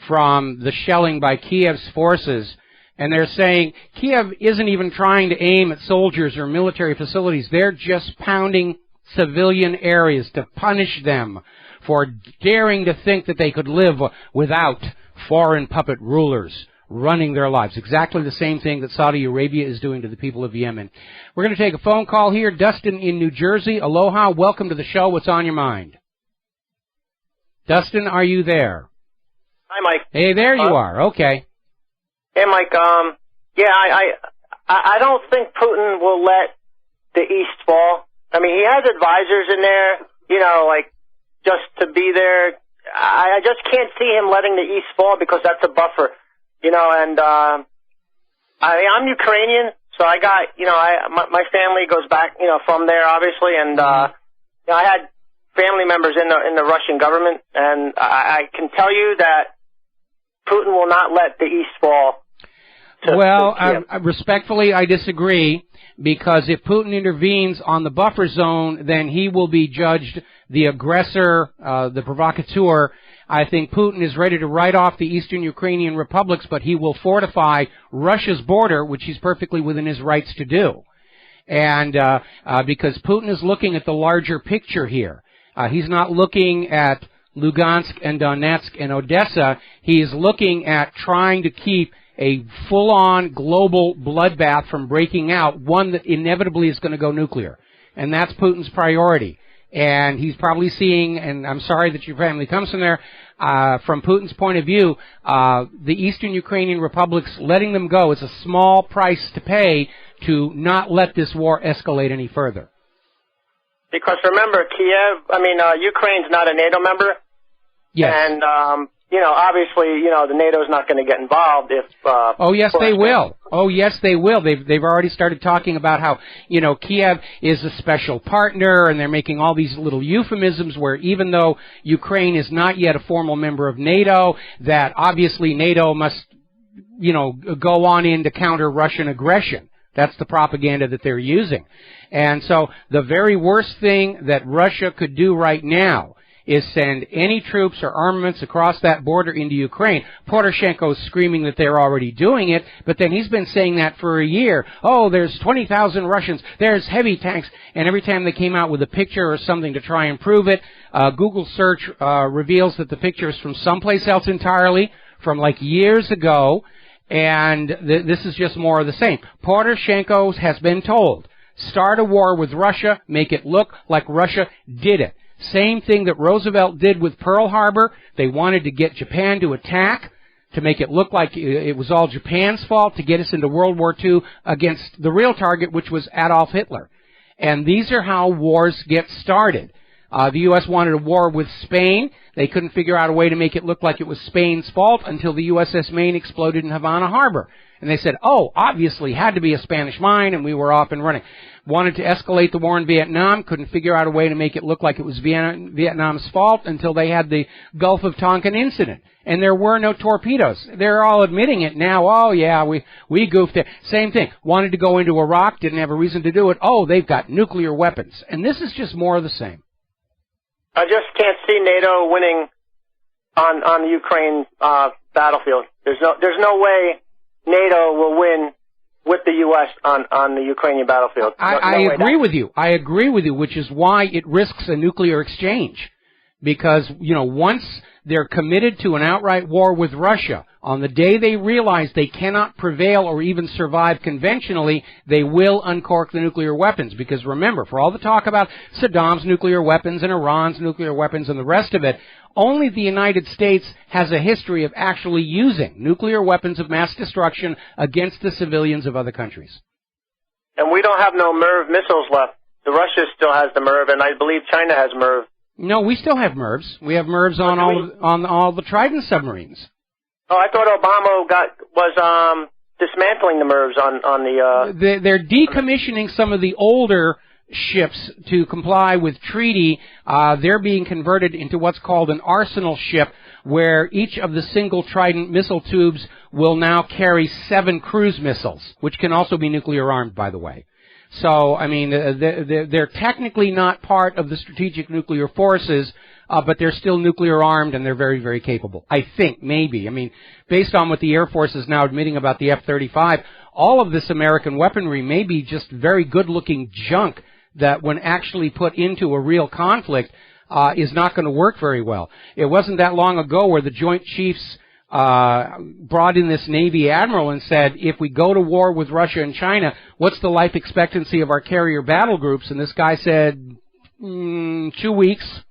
from the shelling by Kiev's forces. And they're saying Kiev isn't even trying to aim at soldiers or military facilities. They're just pounding civilian areas to punish them for daring to think that they could live without foreign puppet rulers running their lives. Exactly the same thing that Saudi Arabia is doing to the people of Yemen. We're going to take a phone call here. Dustin in New Jersey. Aloha. Welcome to the show. What's on your mind? Dustin, are you there? Hi, Mike. Hey, there you are. Okay. Hey, Mike. I don't think Putin will let the East fall. I mean, he has advisors in there, you know, like, just to be there. I just can't see him letting the East fall because that's a buffer. You know, and I'm Ukrainian, so I got, you know, my family goes back, you know, from there, obviously, and you know, I had family members in the Russian government, and I can tell you that Putin will not let the East fall. Respectfully, I disagree, because if Putin intervenes on the buffer zone, then he will be judged the aggressor, the provocateur. I think Putin is ready to write off the eastern Ukrainian republics, but he will fortify Russia's border, which he's perfectly within his rights to do. And because Putin is looking at the larger picture here. He's not looking at Lugansk and Donetsk and Odessa. He is looking at trying to keep a full-on global bloodbath from breaking out, one that inevitably is going to go nuclear. And that's Putin's priority. And he's probably seeing, and I'm sorry that your family comes from there, from Putin's point of view, the eastern Ukrainian republics, letting them go is a small price to pay to not let this war escalate any further. Because remember, Ukraine's not a NATO member. Yes. And, you know, obviously, you know, the NATO's not going to get involved if... Oh, yes, they will. Oh, yes, they will. They've already started talking about how, you know, Kiev is a special partner, and they're making all these little euphemisms where even though Ukraine is not yet a formal member of NATO, that obviously NATO must, you know, go on in to counter Russian aggression. That's the propaganda that they're using. And so the very worst thing that Russia could do right now is send any troops or armaments across that border into Ukraine. Poroshenko's screaming that they're already doing it, but then he's been saying that for a year. Oh, there's 20,000 Russians, there's heavy tanks, and every time they came out with a picture or something to try and prove it, Google search reveals that the picture is from someplace else entirely, from like years ago, and this is just more of the same. Poroshenko has been told, start a war with Russia, make it look like Russia did it. Same thing that Roosevelt did with Pearl Harbor. They wanted to get Japan to attack, to make it look like it was all Japan's fault, to get us into World War II against the real target, which was Adolf Hitler. And these are how wars get started. The U.S. wanted a war with Spain. They couldn't figure out a way to make it look like it was Spain's fault until the USS Maine exploded in Havana Harbor. And they said, oh, obviously, had to be a Spanish mine, and we were off and running. Wanted to escalate the war in Vietnam, couldn't figure out a way to make it look like it was Vietnam's fault until they had the Gulf of Tonkin incident. And there were no torpedoes. They're all admitting it now. Oh, yeah, we goofed it. Same thing. Wanted to go into Iraq, didn't have a reason to do it. Oh, they've got nuclear weapons. And this is just more of the same. I just can't see NATO winning on the Ukraine battlefield. There's no way NATO will win with the U.S. on the Ukrainian battlefield. I agree with you. I agree with you, which is why it risks a nuclear exchange. Because, you know, once they're committed to an outright war with Russia. On the day they realize they cannot prevail or even survive conventionally, they will uncork the nuclear weapons. Because remember, for all the talk about Saddam's nuclear weapons and Iran's nuclear weapons and the rest of it, only the United States has a history of actually using nuclear weapons of mass destruction against the civilians of other countries. And we don't have no MIRV missiles left. The Russia still has the MIRV, and I believe China has MIRV. No, we still have MIRVs. We have MIRVs on all the Trident submarines. Oh, I thought Obama was dismantling the MIRVs on the. They're decommissioning some of the older ships to comply with treaty. They're being converted into what's called an arsenal ship, where each of the single Trident missile tubes will now carry 7 cruise missiles, which can also be nuclear armed, by the way. So, I mean, they're technically not part of the strategic nuclear forces, but they're still nuclear armed and they're very, very capable. I think, maybe. I mean, based on what the Air Force is now admitting about the F-35, all of this American weaponry may be just very good-looking junk that, when actually put into a real conflict, is not going to work very well. It wasn't that long ago where the Joint Chiefs brought in this Navy admiral and said, if we go to war with Russia and China, what's the life expectancy of our carrier battle groups? And this guy said, 2 weeks,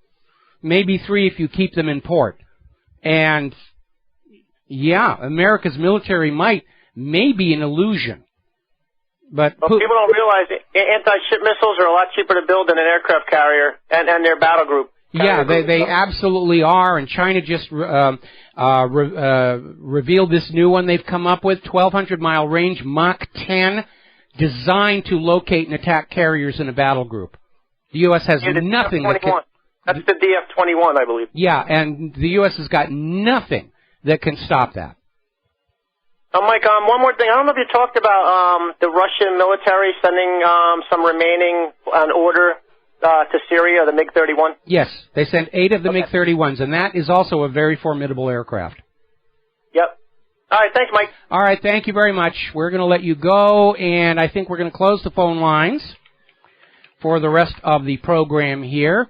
maybe 3 if you keep them in port. And, yeah, America's military might may be an illusion. But people don't realize anti-ship missiles are a lot cheaper to build than an aircraft carrier and their battle group. Yeah, they absolutely are, and China just revealed this new one they've come up with, 1,200-mile range, Mach 10, designed to locate and attack carriers in a battle group. The U.S. has nothing that can... That's the DF-21, I believe. Yeah, and the U.S. has got nothing that can stop that. Mike, one more thing. I don't know if you talked about the Russian military sending some remaining on order to Syria, the MiG-31. Yes, they sent 8 of the MiG-31s, and that is also a very formidable aircraft. Yep. All right, thanks, Mike. All right, thank you very much. We're going to let you go, and I think we're going to close the phone lines for the rest of the program here.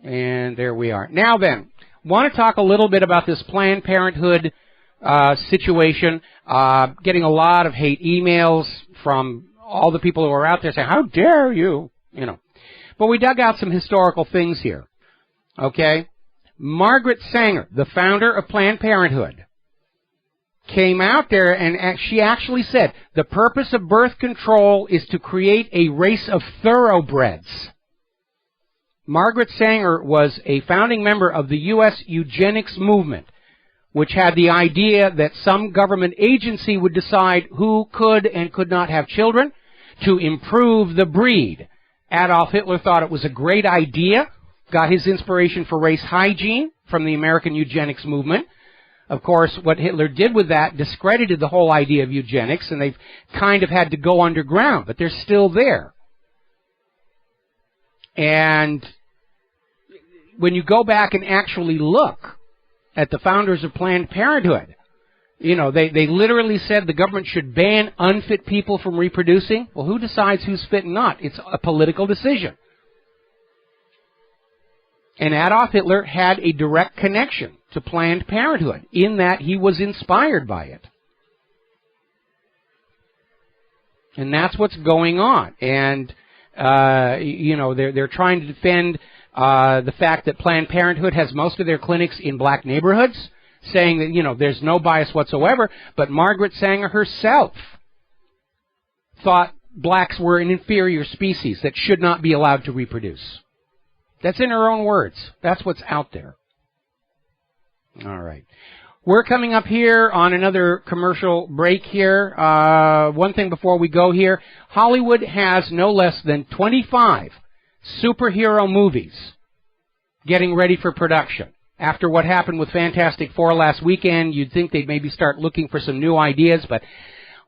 And there we are. Now then, want to talk a little bit about this Planned Parenthood situation, getting a lot of hate emails from all the people who are out there saying, how dare you, you know. But we dug out some historical things here, okay? Margaret Sanger, the founder of Planned Parenthood, came out there and she actually said, the purpose of birth control is to create a race of thoroughbreds. Margaret Sanger was a founding member of the U.S. eugenics movement, which had the idea that some government agency would decide who could and could not have children to improve the breed. Adolf Hitler thought it was a great idea, got his inspiration for race hygiene from the American eugenics movement. Of course, what Hitler did with that discredited the whole idea of eugenics, and they've kind of had to go underground, but they're still there. And when you go back and actually look at the founders of Planned Parenthood, you know, they literally said the government should ban unfit people from reproducing. Well, who decides who's fit and not? It's a political decision. And Adolf Hitler had a direct connection to Planned Parenthood in that he was inspired by it. And that's what's going on. And, you know, they're trying to defend the fact that Planned Parenthood has most of their clinics in black neighborhoods, saying that, you know, there's no bias whatsoever. But Margaret Sanger herself thought blacks were an inferior species that should not be allowed to reproduce. That's in her own words. That's what's out there. All right. We're coming up here on another commercial break here. One thing before we go here. Hollywood has no less than 25 superhero movies getting ready for production. After what happened with Fantastic Four last weekend, you'd think they'd maybe start looking for some new ideas, but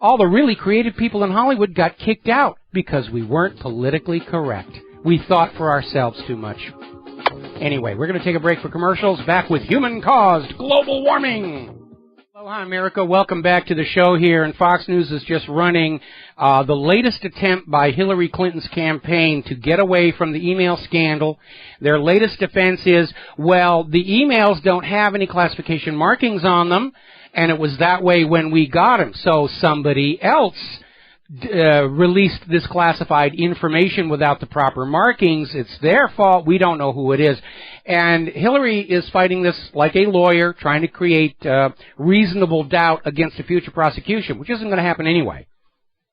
all the really creative people in Hollywood got kicked out because we weren't politically correct. We thought for ourselves too much. Anyway, we're going to take a break for commercials. Back with human-caused global warming. Aloha, America. Welcome back to the show here. And Fox News is just running the latest attempt by Hillary Clinton's campaign to get away from the email scandal. Their latest defense is, well, the emails don't have any classification markings on them, and it was that way when we got them. So somebody else released this classified information without the proper markings. It's their fault. We don't know who it is. And Hillary is fighting this like a lawyer, trying to create reasonable doubt against a future prosecution, which isn't going to happen anyway.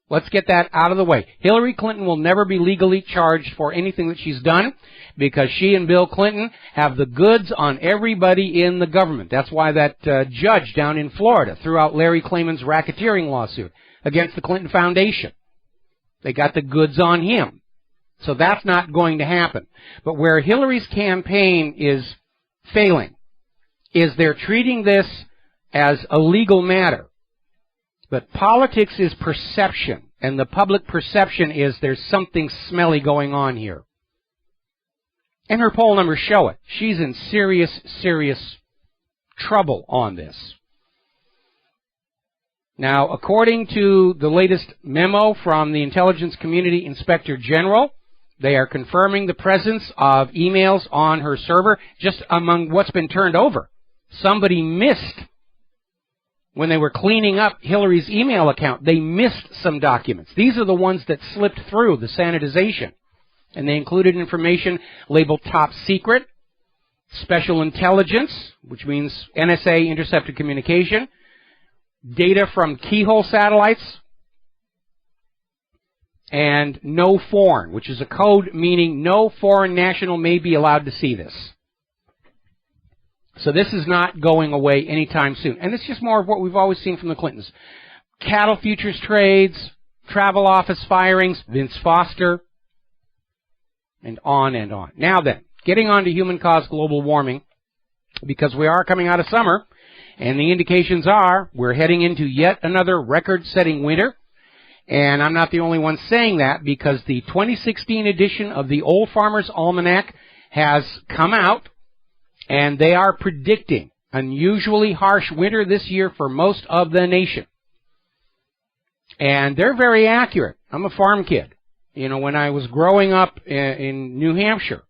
Let's get that out of the way. Hillary Clinton will never be legally charged for anything that she's done because she and Bill Clinton have the goods on everybody in the government. That's why that judge down in Florida threw out Larry Klayman's racketeering lawsuit against the Clinton Foundation. They got the goods on him. So that's not going to happen. But where Hillary's campaign is failing is they're treating this as a legal matter. But politics is perception, and the public perception is there's something smelly going on here. And her poll numbers show it. She's in serious, serious trouble on this. Now, according to the latest memo from the Intelligence Community Inspector General, they are confirming the presence of emails on her server just among what's been turned over. Somebody missed, when they were cleaning up Hillary's email account, they missed some documents. These are the ones that slipped through the sanitization. And they included information labeled top secret, special intelligence, which means NSA intercepted communication, data from keyhole satellites, and no foreign, which is a code meaning no foreign national may be allowed to see this. So this is not going away anytime soon. And it's just more of what we've always seen from the Clintons. Cattle futures trades, travel office firings, Vince Foster, and on and on. Now then, getting on to human-caused global warming, because we are coming out of summer, and the indications are we're heading into yet another record-setting winter. And I'm not the only one saying that, because the 2016 edition of the Old Farmer's Almanac has come out, and they are predicting unusually harsh winter this year for most of the nation. And they're very accurate. I'm a farm kid. You know, when I was growing up in New Hampshire,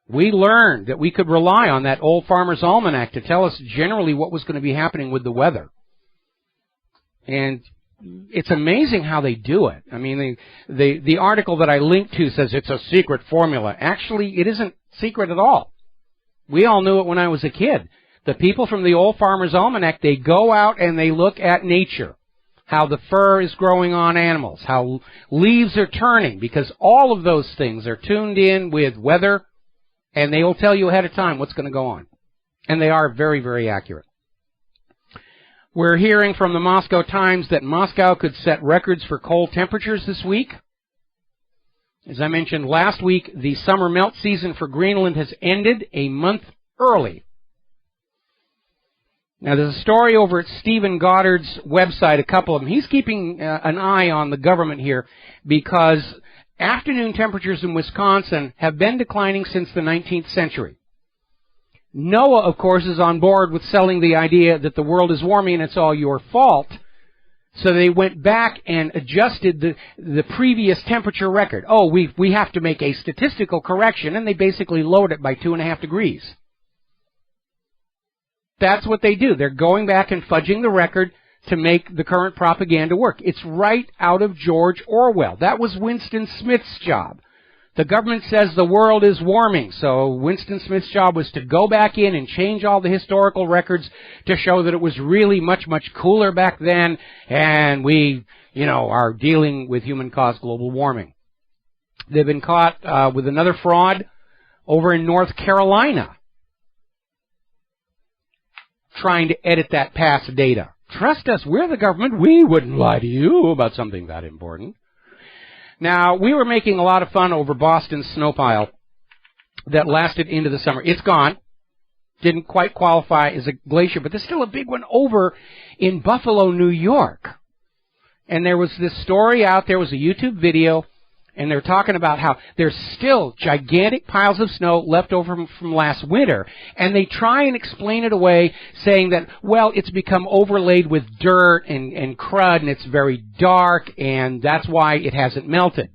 we learned that we could rely on that Old Farmer's Almanac to tell us generally what was going to be happening with the weather. And it's amazing how they do it. I mean, the article that I linked to says it's a secret formula. Actually, it isn't secret at all. We all knew it when I was a kid. The people from the Old Farmer's Almanac, they go out and they look at nature, how the fur is growing on animals, how leaves are turning, because all of those things are tuned in with weather, and they will tell you ahead of time what's going to go on. And they are very, very accurate. We're hearing from the Moscow Times that Moscow could set records for cold temperatures this week. As I mentioned last week, the summer melt season for Greenland has ended a month early. Now, there's a story over at Stephen Goddard's website, a couple of them. He's keeping an eye on the government here because afternoon temperatures in Wisconsin have been declining since the 19th century. NOAA, of course, is on board with selling the idea that the world is warming and it's all your fault. So they went back and adjusted the previous temperature record. Oh, we have to make a statistical correction, and they basically lowered it by 2.5 degrees. That's what they do. They're going back and fudging the record to make the current propaganda work. It's right out of George Orwell. That was Winston Smith's job. The government says the world is warming, so Winston Smith's job was to go back in and change all the historical records to show that it was really much, much cooler back then, and we, are dealing with human-caused global warming. They've been caught with another fraud over in North Carolina, trying to edit that past data. Trust us, we're the government. We wouldn't lie to you about something that important. Now, we were making a lot of fun over Boston's snow pile that lasted into the summer. It's gone. Didn't quite qualify as a glacier, but there's still a big one over in Buffalo, New York. And there was this story out there, was a YouTube video And they're talking about how there's still gigantic piles of snow left over from last winter. And they try and explain it away, saying that, well, it's become overlaid with dirt and crud, and it's very dark, and that's why it hasn't melted.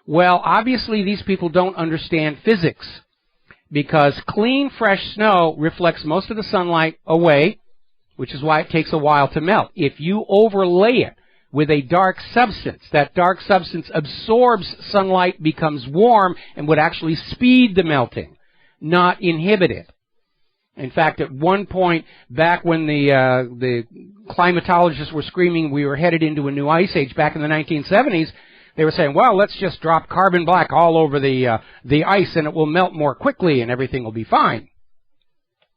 Well, obviously these people don't understand physics, because clean, fresh snow reflects most of the sunlight away, which is why it takes a while to melt. If you overlay it with a dark substance, that dark substance absorbs sunlight, becomes warm, and would actually speed the melting, not inhibit it. In fact, at one point, back when the climatologists were screaming we were headed into a new ice age back in the 1970s, they were saying, well, let's just drop carbon black all over the ice and it will melt more quickly and everything will be fine.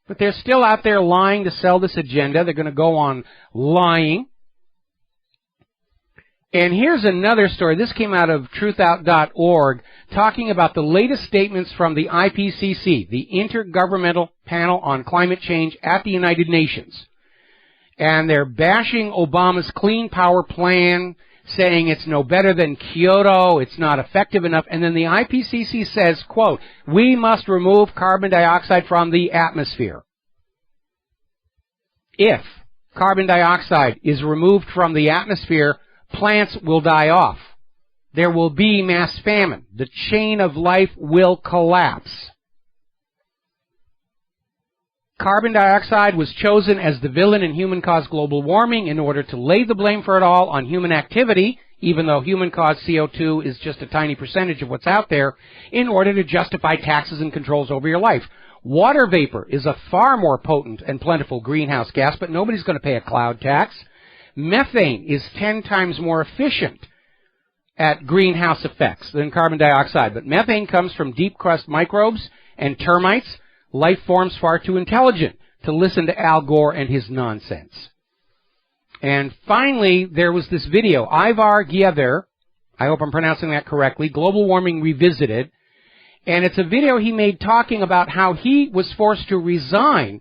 But they're still out there lying to sell this agenda. They're going to go on lying. And here's another story. This came out of truthout.org, talking about the latest statements from the IPCC, the Intergovernmental Panel on Climate Change at the United Nations. And they're bashing Obama's Clean Power Plan, saying it's no better than Kyoto, it's not effective enough. And then the IPCC says, quote, we must remove carbon dioxide from the atmosphere. If carbon dioxide is removed from the atmosphere, plants will die off. There will be mass famine. The chain of life will collapse. Carbon dioxide was chosen as the villain in human-caused global warming in order to lay the blame for it all on human activity, even though human-caused CO2 is just a tiny percentage of what's out there, in order to justify taxes and controls over your life. Water vapor is a far more potent and plentiful greenhouse gas, but nobody's going to pay a cloud tax. Methane is 10 times more efficient at greenhouse effects than carbon dioxide, but methane comes from deep crust microbes and termites, life forms far too intelligent to listen to Al Gore and his nonsense. And finally, there was this video, Ivar Giever, I hope I'm pronouncing that correctly, Global Warming Revisited, and it's a video he made talking about how he was forced to resign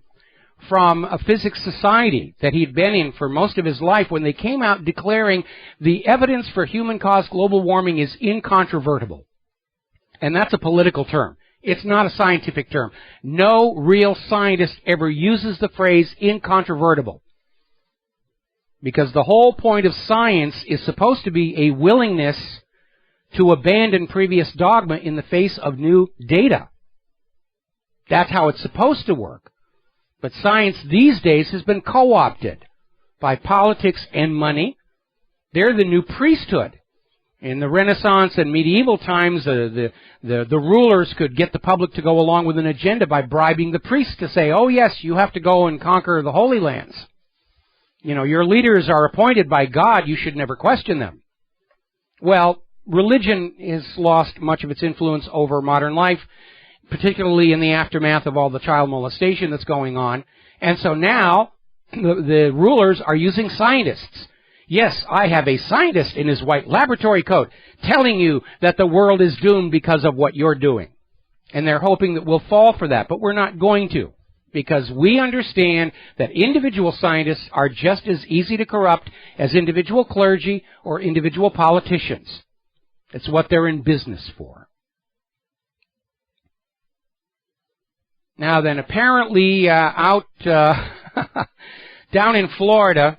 from a physics society that he'd been in for most of his life when they came out declaring the evidence for human-caused global warming is incontrovertible. And that's a political term. It's not a scientific term. No real scientist ever uses the phrase incontrovertible, because the whole point of science is supposed to be a willingness to abandon previous dogma in the face of new data. That's how it's supposed to work. But science these days has been co-opted by politics and money. They're the new priesthood. In the Renaissance and medieval times, the rulers could get the public to go along with an agenda by bribing the priests to say, oh yes, you have to go and conquer the Holy Lands. You know, your leaders are appointed by God, you should never question them. Well, religion has lost much of its influence over modern life, particularly in the aftermath of all the child molestation that's going on. And so now, the rulers are using scientists. Yes, I have a scientist in his white laboratory coat telling you that the world is doomed because of what you're doing. And they're hoping that we'll fall for that, but we're not going to, because we understand that individual scientists are just as easy to corrupt as individual clergy or individual politicians. It's what they're in business for. Now then, apparently out down in Florida,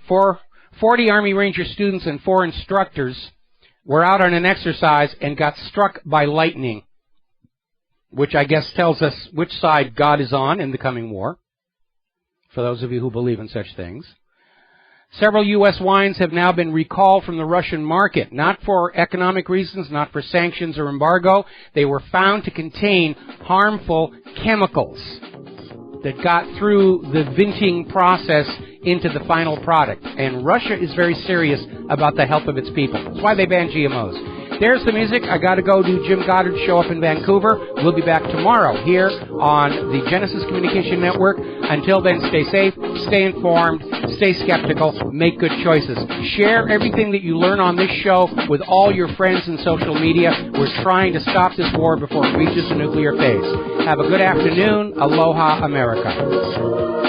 40 Army Ranger students and 4 instructors were out on an exercise and got struck by lightning, which I guess tells us which side God is on in the coming war, for those of you who believe in such things. Several U.S. wines have now been recalled from the Russian market, not for economic reasons, not for sanctions or embargo. They were found to contain harmful chemicals that got through the venting process into the final product. And Russia is very serious about the health of its people. That's why they ban GMOs. There's the music. I got to go do Jim Goddard's show up in Vancouver. We'll be back tomorrow here on the Genesis Communication Network. Until then, stay safe, stay informed, stay skeptical, make good choices. Share everything that you learn on this show with all your friends in social media. We're trying to stop this war before it reaches a nuclear phase. Have a good afternoon. Aloha, America.